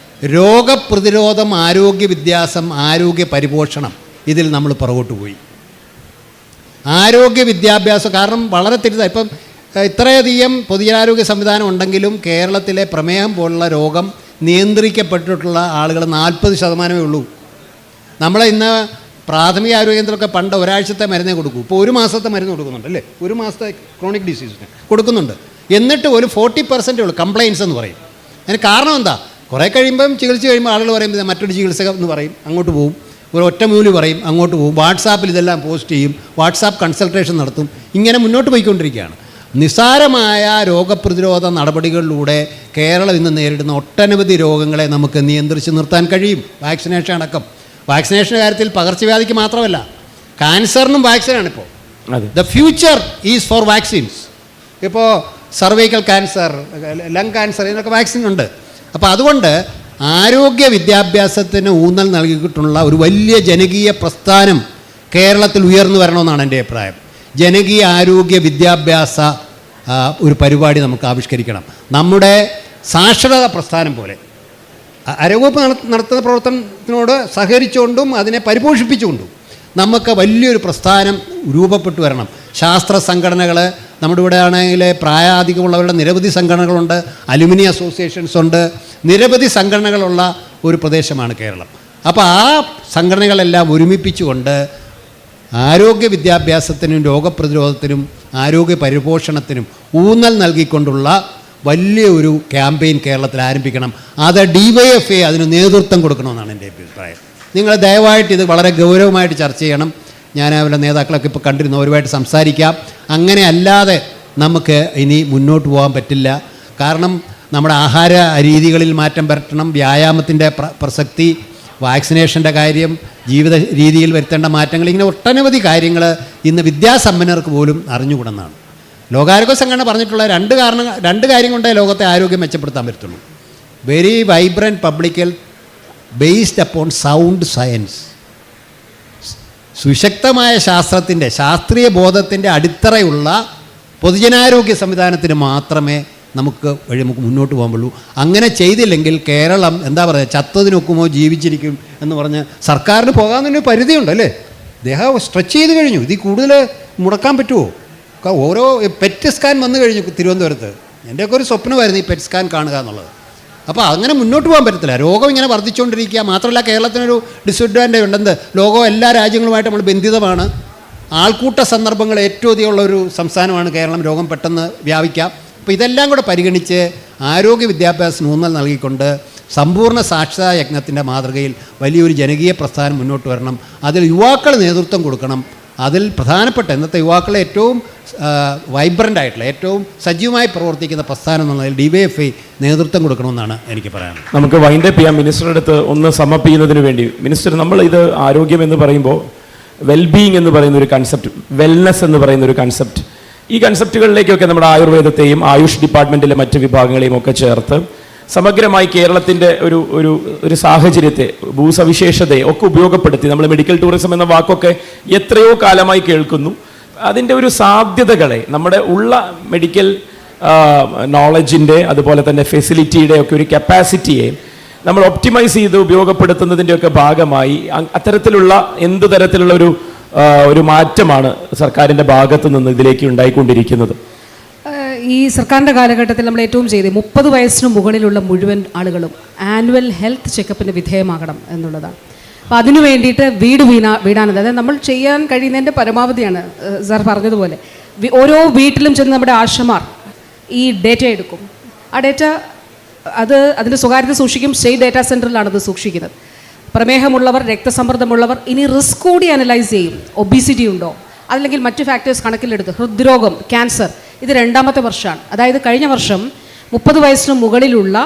രോഗപ്രതിരോധം, ആരോഗ്യ വിദ്യാഭ്യാസം, ആരോഗ്യ പരിപോഷണം, ഇതിൽ നമ്മൾ പുറകോട്ട് പോയി. ആരോഗ്യ വിദ്യാഭ്യാസം കാരണം വളരെ ഇപ്പം ഇത്രയധികം പൊതുജനാരോഗ്യ സംവിധാനം ഉണ്ടെങ്കിലും കേരളത്തിലെ പ്രമേഹം പോലുള്ള രോഗം നിയന്ത്രിക്കപ്പെട്ടിട്ടുള്ള ആളുകൾ 40% ഉള്ളൂ. നമ്മളെ ഇന്ന് പ്രാഥമിക ആരോഗ്യത്തിലൊക്കെ പണ്ട് ഒരാഴ്ചത്തെ മരുന്നേ കൊടുക്കൂ. ഇപ്പോൾ 1 മാസത്തെ മരുന്ന് കൊടുക്കുന്നുണ്ട് അല്ലേ? 1 മാസത്തെ ക്രോണിക് ഡിസീസിന് കൊടുക്കുന്നുണ്ട്. എന്നിട്ട് ഒരു 40% ഉള്ളൂ കംപ്ലയിൻസ് എന്ന് പറയും. അതിന് കാരണം എന്താ? കുറേ കഴിയുമ്പം ചികിത്സ കഴിയുമ്പോൾ ആളുകൾ പറയും മറ്റൊരു ചികിത്സ എന്ന് പറയും, അങ്ങോട്ട് പോകും. ഒരു ഒറ്റമൂലി പറയും, അങ്ങോട്ട് പോകും. വാട്സാപ്പിൽ ഇതെല്ലാം പോസ്റ്റ് ചെയ്യും, വാട്സാപ്പ് കൺസൾട്ടേഷൻ നടത്തും. ഇങ്ങനെ മുന്നോട്ട് പോയിക്കൊണ്ടിരിക്കുകയാണ്. നിസ്സാരമായ രോഗപ്രതിരോധ നടപടികളിലൂടെ കേരളം ഇന്ന് നേരിടുന്ന ഒട്ടനവധി രോഗങ്ങളെ നമുക്ക് നിയന്ത്രിച്ച് നിർത്താൻ കഴിയും. വാക്സിനേഷൻ അടക്കം. വാക്സിനേഷൻ്റെ കാര്യത്തിൽ പകർച്ചവ്യാധിക്ക് മാത്രമല്ല, ക്യാൻസറിനും വാക്സിനാണിപ്പോൾ. The future is for vaccines. ഇപ്പോൾ സർവൈക്കൽ ക്യാൻസർ, ലങ് ക്യാൻസർ, ഇതിനൊക്കെ വാക്സിൻ ഉണ്ട്. അപ്പോൾ അതുകൊണ്ട് ആരോഗ്യ വിദ്യാഭ്യാസത്തിന് ഊന്നൽ നൽകിയിട്ടുള്ള ഒരു വലിയ ജനകീയ പ്രസ്ഥാനം കേരളത്തിൽ ഉയർന്നു വരണമെന്നാണ് എൻ്റെ അഭിപ്രായം. ജനകീയ ആരോഗ്യ വിദ്യാഭ്യാസ ഒരു പരിപാടി നമുക്ക് ആവിഷ്കരിക്കണം. നമ്മുടെ സാക്ഷരതാ പ്രസ്ഥാനം പോലെ ആരോഗ്യവകുപ്പ് നടത്തുന്ന പ്രവർത്തനത്തിനോട് സഹകരിച്ചുകൊണ്ടും അതിനെ പരിപോഷിപ്പിച്ചുകൊണ്ടും നമുക്ക് വലിയൊരു പ്രസ്ഥാനം രൂപപ്പെട്ടു വരണം. ശാസ്ത്ര സംഘടനകൾ, നമ്മുടെ ഇവിടെ ആണെങ്കിൽ പ്രായാധികമുള്ളവരുടെ നിരവധി സംഘടനകളുണ്ട്, അലുമിനി അസോസിയേഷൻസ് ഉണ്ട്, നിരവധി സംഘടനകളുള്ള ഒരു പ്രദേശമാണ് കേരളം. അപ്പോൾ ആ സംഘടനകളെല്ലാം ഒരുമിപ്പിച്ചുകൊണ്ട് ആരോഗ്യ വിദ്യാഭ്യാസത്തിനും രോഗപ്രതിരോധത്തിനും ആരോഗ്യ പരിപോഷണത്തിനും ഊന്നൽ നൽകിക്കൊണ്ടുള്ള വലിയ ഒരു ക്യാമ്പയിൻ കേരളത്തിൽ ആരംഭിക്കണം. അത് DYFI അതിന് നേതൃത്വം കൊടുക്കണമെന്നാണ് എൻ്റെ അഭിപ്രായം. നിങ്ങൾ ദയവായിട്ട് ഇത് വളരെ ഗൗരവമായിട്ട് ചർച്ച ചെയ്യണം. ഞാൻ അവരുടെ നേതാക്കളൊക്കെ ഇപ്പോൾ കണ്ടിരുന്നു, അവരുമായിട്ട് സംസാരിക്കാം. അങ്ങനെ അല്ലാതെ നമുക്ക് ഇനി മുന്നോട്ട് പോകാൻ പറ്റില്ല. കാരണം നമ്മുടെ ആഹാര രീതികളിൽ മാറ്റം വരുത്തണം, വ്യായാമത്തിൻ്റെ പ്രസക്തി, വാക്സിനേഷൻ്റെ കാര്യം, ജീവിത രീതിയിൽ വരുത്തേണ്ട മാറ്റങ്ങൾ, ഇങ്ങനെ ഒട്ടനവധി കാര്യങ്ങൾ ഇന്ന് വിദ്യാസമ്പന്നർക്ക് പോലും അറിഞ്ഞുകൂടുന്നതാണ്. ലോകാരോഗ്യ സംഘടന പറഞ്ഞിട്ടുള്ള രണ്ട് കാര്യം കൊണ്ടേ ലോകത്തെ ആരോഗ്യം മെച്ചപ്പെടുത്താൻ പറ്റുള്ളൂ. Very vibrant public health based upon sound science. സുശക്തമായ ശാസ്ത്രീയ ബോധത്തിൻ്റെ അടിത്തറയുള്ള പൊതുജനാരോഗ്യ സംവിധാനത്തിന് മാത്രമേ നമുക്ക് മുന്നോട്ട് പോകാൻ പറ്റുള്ളൂ. അങ്ങനെ ചെയ്തില്ലെങ്കിൽ കേരളം എന്താ പറയുക, ചത്തതിനൊക്കുമോ ജീവിച്ചിരിക്കും എന്ന് പറഞ്ഞ് സർക്കാരിന് പോകാൻ തന്നെ പരിധിയുണ്ടല്ലേ. ദേഹം സ്ട്രെച്ച് ചെയ്ത് കഴിഞ്ഞു. ഇതിൽ കൂടുതൽ മുടക്കാൻ പറ്റുമോ? ഓരോ പെറ്റ് സ്കാൻ വന്നു കഴിഞ്ഞു തിരുവനന്തപുരത്ത്. എൻ്റെയൊക്കെ ഒരു സ്വപ്നമായിരുന്നു ഈ പെറ്റ് സ്കാൻ കാണുക എന്നുള്ളത്. അപ്പോൾ അങ്ങനെ മുന്നോട്ട് പോകാൻ പറ്റത്തില്ല. രോഗം ഇങ്ങനെ വർദ്ധിച്ചുകൊണ്ടിരിക്കുക. മാത്രമല്ല കേരളത്തിനൊരു ഡിസ്അഡ്വാൻറ്റേജ് ഉണ്ടെന്ന്, ലോകം എല്ലാ രാജ്യങ്ങളുമായിട്ട് നമ്മൾ ബന്ധിതമാണ്. ആൾക്കൂട്ട സന്ദർഭങ്ങൾ ഏറ്റവും അധികമുള്ള ഒരു സംസ്ഥാനമാണ് കേരളം. രോഗം പെട്ടെന്ന് വ്യാപിക്കാം. അപ്പോൾ ഇതെല്ലാം കൂടെ പരിഗണിച്ച് ആരോഗ്യ വിദ്യാഭ്യാസത്തിന് ഊന്നൽ നൽകിക്കൊണ്ട് സമ്പൂർണ്ണ സാക്ഷരതാ യജ്ഞത്തിൻ്റെ മാതൃകയിൽ വലിയൊരു ജനകീയ പ്രസ്ഥാനം മുന്നോട്ട് വരണം. അതിൽ യുവാക്കൾ നേതൃത്വം കൊടുക്കണം. അതിൽ പ്രധാനപ്പെട്ട ഇന്നത്തെ യുവാക്കളെ ഏറ്റവും വൈബ്രൻ്റ് ആയിട്ടുള്ള, ഏറ്റവും സജീവമായി പ്രവർത്തിക്കുന്ന പ്രസ്ഥാനം എന്നുള്ളതിൽ DYFI നേതൃത്വം കൊടുക്കണമെന്നാണ് എനിക്ക് പറയാനുള്ളത്. നമുക്ക് വൈൻഡപ്പ് ചെയ്യാം. മിനിസ്റ്ററുടെ അടുത്ത് ഒന്ന് സമപ്പ് ചെയ്യുന്നതിന് വേണ്ടി, മിനിസ്റ്റർ, നമ്മൾ ഇത് ആരോഗ്യം എന്ന് പറയുമ്പോൾ വെൽബീയിങ് എന്ന് പറയുന്ന ഒരു കൺസെപ്റ്റ്, വെൽനെസ് എന്ന് പറയുന്ന ഒരു കൺസെപ്റ്റ്, ഈ കൺസെപ്റ്റുകളിലേക്കൊക്കെ നമ്മുടെ ആയുർവേദത്തെയും ആയുഷ് ഡിപ്പാർട്ട്മെൻറ്റിലെ മറ്റ് വിഭാഗങ്ങളെയും ഒക്കെ ചേർത്ത് സമഗ്രമായി കേരളത്തിൻ്റെ ഒരു സാഹചര്യത്തെ, ഭൂസവിശേഷതയെ ഒക്കെ ഉപയോഗപ്പെടുത്തി നമ്മൾ മെഡിക്കൽ ടൂറിസം എന്ന വാക്കൊക്കെ എത്രയോ കാലമായി കേൾക്കുന്നു. അതിൻ്റെ ഒരു സാധ്യതകളെ, നമ്മുടെ ഉള്ള മെഡിക്കൽ നോളജിൻ്റെ അതുപോലെ തന്നെ ഫെസിലിറ്റിയുടെ ഒക്കെ ഒരു കപ്പാസിറ്റിയെ നമ്മൾ ഒപ്റ്റിമൈസ് ചെയ്ത് ഉപയോഗപ്പെടുത്തുന്നതിൻ്റെയൊക്കെ ഭാഗമായി അത്തരത്തിലുള്ള എന്ത് തരത്തിലുള്ള ഒരു മാറ്റമാണ് സർക്കാരിൻ്റെ ഭാഗത്തു നിന്ന് ഇതിലേക്ക് ഉണ്ടായിക്കൊണ്ടിരിക്കുന്നത്? ഈ സർക്കാരിൻ്റെ കാലഘട്ടത്തിൽ നമ്മൾ ഏറ്റവും ചെയ്ത് 30 വയസ്സിന് മുകളിലുള്ള മുഴുവൻ ആളുകളും ആനുവൽ ഹെൽത്ത് ചെക്കപ്പിന് വിധേയമാകണം എന്നുള്ളതാണ്. അപ്പോൾ അതിനു വേണ്ടിയിട്ട് വീടാനത്, അതായത് നമ്മൾ ചെയ്യാൻ കഴിയുന്നതിൻ്റെ പരമാവധിയാണ് സാർ പറഞ്ഞതുപോലെ. ഓരോ വീട്ടിലും ചെന്ന് നമ്മുടെ ആശമാർ ഈ ഡേറ്റ എടുക്കും. ആ ഡേറ്റ അതിൻ്റെ സ്വകാര്യത സൂക്ഷിക്കും. സ്റ്റേറ്റ് ഡേറ്റാ സെൻറ്ററിലാണ് അത് സൂക്ഷിക്കുന്നത്. പ്രമേഹമുള്ളവർ, രക്തസമ്മർദ്ദമുള്ളവർ, ഇനി റിസ്ക് കൂടി അനലൈസ് ചെയ്യും. ഒബീസിറ്റി ഉണ്ടോ, അല്ലെങ്കിൽ മറ്റു ഫാക്ടേഴ്സ് കണക്കിലെടുത്ത് ഹൃദ്രോഗം, ക്യാൻസർ, ഇത് 2ാമത്തെ വർഷമാണ്. അതായത് കഴിഞ്ഞ വർഷം 30 വയസ്സിന് മുകളിലുള്ള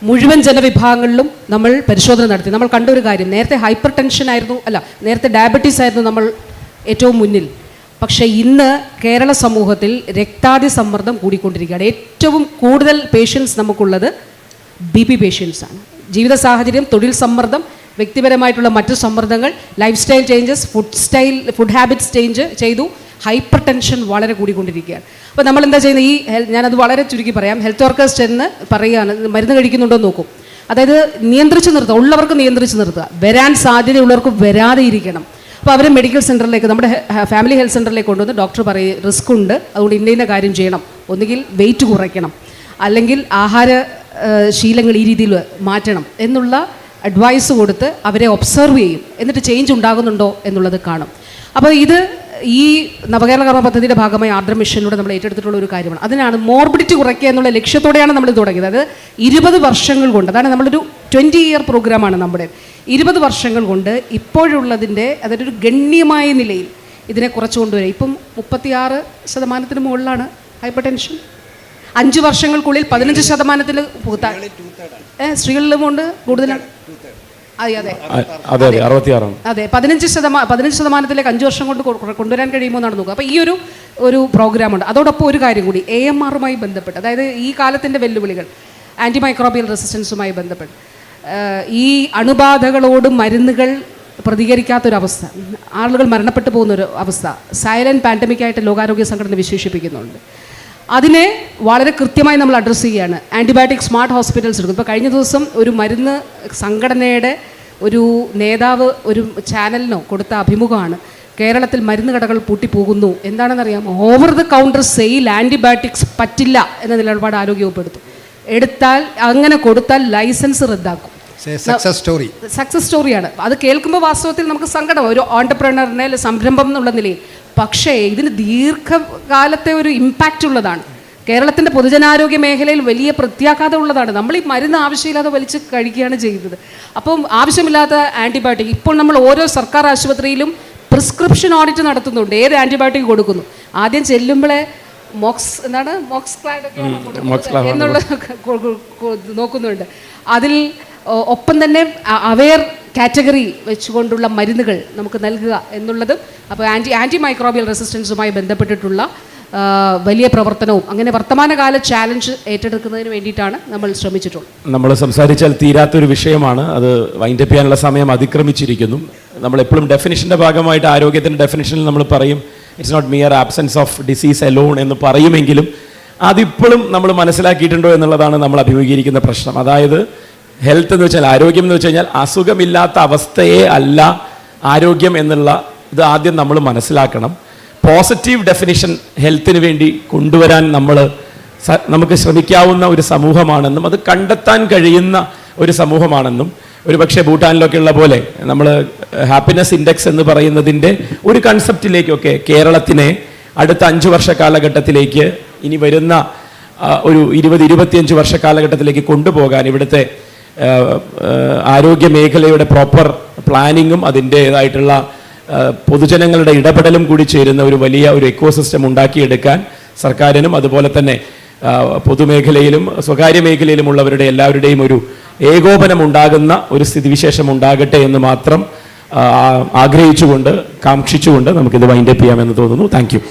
മുഴുവൻ ജനവിഭാഗങ്ങളിലും നമ്മൾ പരിശോധന നടത്തി. നമ്മൾ കണ്ടൊരു കാര്യം, നേരത്തെ ഹൈപ്പർ ടെൻഷൻ ആയിരുന്നു, നേരത്തെ ഡയബറ്റീസ് ആയിരുന്നു നമ്മൾ ഏറ്റവും മുന്നിൽ. പക്ഷേ ഇന്ന് കേരള സമൂഹത്തിൽ രക്താതി സമ്മർദ്ദം കൂടിക്കൊണ്ടിരിക്കുകയാണ്. ഏറ്റവും കൂടുതൽ പേഷ്യൻസ് നമുക്കുള്ളത് BP പേഷ്യൻസാണ്. ജീവിത സാഹചര്യം, തൊഴിൽ സമ്മർദ്ദം, വ്യക്തിപരമായിട്ടുള്ള മറ്റു സമ്മർദ്ദങ്ങൾ, life style changes, food habits change ചെയ്തു, ഹൈപ്പർ ടെൻഷൻ വളരെ കൂടിക്കൊണ്ടിരിക്കുകയാണ്. അപ്പോൾ നമ്മൾ എന്താ ചെയ്യുന്നത്? ഞാനത് വളരെ ചുരുക്കി പറയാം. ഹെൽത്ത് വർക്കേഴ്സ് ചെന്ന് പറയുകയാണ്, മരുന്ന് കഴിക്കുന്നുണ്ടോ എന്ന് നോക്കും. അതായത് നിയന്ത്രിച്ച് നിർത്തുക, ഉള്ളവർക്ക് നിയന്ത്രിച്ച് നിർത്തുക, വരാൻ സാധ്യതയുള്ളവർക്ക് വരാതെ ഇരിക്കണം. അപ്പോൾ അവരെ മെഡിക്കൽ സെൻറ്ററിലേക്ക്, നമ്മുടെ ഫാമിലി ഹെൽത്ത് സെൻറ്ററിലേക്ക് കൊണ്ടുവന്ന് ഡോക്ടർ പറയും റിസ്ക് ഉണ്ട്, അതുകൊണ്ട് ഇന്ന കാര്യം ചെയ്യണം, ഒന്നുകിൽ വെയിറ്റ് കുറയ്ക്കണം, അല്ലെങ്കിൽ ആഹാര ശീലങ്ങൾ ഈ രീതിയിൽ മാറ്റണം എന്നുള്ള അഡ്വൈസ് കൊടുത്ത് അവരെ ഒബ്സർവ് ചെയ്യും. എന്നിട്ട് ചേഞ്ച് ഉണ്ടാകുന്നുണ്ടോ എന്നുള്ളത് കാണും. അപ്പോൾ ഇത് ഈ നവകേരള കർമ്മ പദ്ധതിയുടെ ഭാഗമായി ആർദ്ര മിഷനിലൂടെ നമ്മൾ ഏറ്റെടുത്തിട്ടുള്ള ഒരു കാര്യമാണ്. അതിനാണ് മോർബിഡിറ്റി കുറയ്ക്കുക എന്നുള്ള ലക്ഷ്യത്തോടെയാണ് നമ്മൾ തുടങ്ങിയത്. അത് 20 വർഷങ്ങൾ കൊണ്ട്, അതാണ് നമ്മളൊരു 20 ഇയർ പ്രോഗ്രാമാണ് നമ്മുടെ. 20 വർഷങ്ങൾ കൊണ്ട് ഇപ്പോഴുള്ളതിൻ്റെ അതൊരു ഗണ്യമായ നിലയിൽ ഇതിനെ കുറച്ച് കൊണ്ടുവരിക. ഇപ്പം 36% മുകളിലാണ് ഹൈപ്പർ ടെൻഷൻ. 5 വർഷങ്ങൾക്കുള്ളിൽ 15% സ്ത്രീകളിലും കൊണ്ട് കൂടുതലാണ്. അതെ 15%-ലേക്ക് 5 വർഷം കൊണ്ട് കൊണ്ടുവരാൻ കഴിയുമോ എന്നാണ് നോക്കുക. അപ്പോൾ ഈ ഒരു പ്രോഗ്രാമുണ്ട്. അതോടൊപ്പം ഒരു കാര്യം കൂടി, AMR-മായി ബന്ധപ്പെട്ട്, അതായത് ഈ കാലത്തിൻ്റെ വെല്ലുവിളികൾ, ആൻറ്റിമൈക്രോബിയൽ റെസിസ്റ്റൻസുമായി ബന്ധപ്പെട്ട്, ഈ അണുബാധകളോട് മരുന്നുകൾ പ്രതികരിക്കാത്തൊരവസ്ഥ, ആളുകൾ മരണപ്പെട്ടു പോകുന്നൊരു അവസ്ഥ സൈലൻറ്റ് പാൻഡമിക്കായിട്ട് ലോകാരോഗ്യ സംഘടന വിശേഷിപ്പിക്കുന്നുണ്ട്. അതിനെ വളരെ കൃത്യമായി നമ്മൾ അഡ്രസ്സ് ചെയ്യുകയാണ്. ആൻറ്റിബയോട്ടിക് സ്മാർട്ട് ഹോസ്പിറ്റൽസ് എടുക്കും. ഇപ്പോൾ കഴിഞ്ഞ ദിവസം ഒരു മരുന്ന് സംഘടനയുടെ ഒരു നേതാവ് ഒരു ചാനലിനോ കൊടുത്ത അഭിമുഖമാണ്, കേരളത്തിൽ മരുന്ന് കടകൾ പൂട്ടിപ്പോകുന്നു. എന്താണെന്നറിയാമോ? Over the counter sale antibiotics പറ്റില്ല എന്ന നിലപാട് ആരോഗ്യവകുപ്പ് എടുത്താൽ അങ്ങനെ കൊടുത്താൽ ലൈസൻസ് റദ്ദാക്കും. സക്സസ് സ്റ്റോറിയാണ്. അത് കേൾക്കുമ്പോൾ വാസ്തവത്തിൽ നമുക്ക് സങ്കടം, ഒരു ഓൺടർപ്രണറിനെ സംരംഭം എന്നുള്ള നിലയിൽ. പക്ഷേ ഇതിന് ദീർഘകാലത്തെ ഒരു ഇമ്പാക്റ്റ് ഉള്ളതാണ്. കേരളത്തിൻ്റെ പൊതുജനാരോഗ്യ മേഖലയിൽ വലിയ പ്രത്യാഘാതം ഉള്ളതാണ്. നമ്മൾ ഈ മരുന്ന് ആവശ്യമില്ലാതെ വലിച്ച് കഴിക്കുകയാണ് ചെയ്യുന്നത്. അപ്പം ആവശ്യമില്ലാത്ത ആൻറ്റിബയോട്ടിക് ഇപ്പോൾ നമ്മൾ ഓരോ സർക്കാർ ആശുപത്രിയിലും പ്രിസ്ക്രിപ്ഷൻ ഓഡിറ്റ് നടത്തുന്നുണ്ട്. ഏത് ആൻറ്റിബയോട്ടിക് കൊടുക്കുന്നു, ആദ്യം ചെല്ലുമ്പോഴേ മോക്സ് എന്നുള്ള നോക്കുന്നുണ്ട്. അതിൽ ഒപ്പം തന്നെ അവെയർ കാറ്റഗറി വെച്ചുകൊണ്ടുള്ള മരുന്നുകൾ നമുക്ക് നൽകുക എന്നുള്ളതും. അപ്പോൾ ആൻറ്റി മൈക്രോബിയൽ റെസിസ്റ്റൻസുമായി ബന്ധപ്പെട്ടിട്ടുള്ള വലിയ പ്രവർത്തനവും അങ്ങനെ വർത്തമാനകാല ചാലഞ്ച് ഏറ്റെടുക്കുന്നതിന് വേണ്ടിയിട്ടാണ് നമ്മൾ ശ്രമിച്ചിട്ടുള്ളത്. നമ്മൾ സംസാരിച്ചാൽ തീരാത്തൊരു വിഷയമാണ്. അത് വൈൻഡപ്പ് ചെയ്യാനുള്ള സമയം അതിക്രമിച്ചിരിക്കുന്നു. നമ്മളെപ്പോഴും ഡെഫിനിഷൻ്റെ ഭാഗമായിട്ട് ആരോഗ്യത്തിൻ്റെ ഡെഫിനിഷനിൽ നമ്മൾ പറയും it's not mere absence of disease alone എന്ന് പറയുമെങ്കിലും അതിപ്പോഴും നമ്മൾ മനസ്സിലാക്കിയിട്ടുണ്ടോ എന്നുള്ളതാണ് നമ്മൾ അഭിമുഖീകരിക്കുന്ന പ്രശ്നം. അതായത് ഹെൽത്ത് എന്ന് വെച്ചാൽ, ആരോഗ്യം എന്ന് വെച്ച് കഴിഞ്ഞാൽ അസുഖമില്ലാത്ത അവസ്ഥയെ അല്ല ആരോഗ്യം എന്നുള്ള ഇത് ആദ്യം നമ്മൾ മനസ്സിലാക്കണം. പോസിറ്റീവ് ഡെഫിനിഷൻ ഹെൽത്തിന് വേണ്ടി കൊണ്ടുവരാൻ നമുക്ക് ശ്രമിക്കാവുന്ന ഒരു സമൂഹമാണെന്നും അത് കണ്ടെത്താൻ കഴിയുന്ന ഒരു സമൂഹമാണെന്നും, ഒരു പക്ഷേ ഭൂട്ടാനിലൊക്കെ ഉള്ള പോലെ നമ്മൾ ഹാപ്പിനെസ് ഇൻഡെക്സ് എന്ന് പറയുന്നതിൻ്റെ ഒരു കൺസെപ്റ്റിലേക്കൊക്കെ കേരളത്തിനെ അടുത്ത 5 വർഷ കാലഘട്ടത്തിലേക്ക്, ഇനി വരുന്ന ഒരു 20-25 വർഷ കാലഘട്ടത്തിലേക്ക് കൊണ്ടുപോകാൻ ഇവിടുത്തെ ആരോഗ്യ മേഖലയുടെ പ്രോപ്പർ പ്ലാനിങ്ങും അതിൻ്റേതായിട്ടുള്ള പൊതുജനങ്ങളുടെ ഇടപെടലും കൂടി ചേരുന്ന ഒരു വലിയ ഒരു എക്കോസിസ്റ്റം ഉണ്ടാക്കിയെടുക്കാൻ സർക്കാരിനും അതുപോലെ തന്നെ പൊതുമേഖലയിലും സ്വകാര്യ മേഖലയിലുമുള്ളവരുടെ എല്ലാവരുടെയും ഒരു ഏകോപനം ഉണ്ടാകുന്ന ഒരു സ്ഥിതിവിശേഷം ഉണ്ടാകട്ടെ എന്ന് മാത്രം ആഗ്രഹിച്ചുകൊണ്ട്, കാക്ഷിച്ചുകൊണ്ട് നമുക്കിത് വൈൻഡപ്പ് ചെയ്യാമെന്ന് തോന്നുന്നു. Thank you.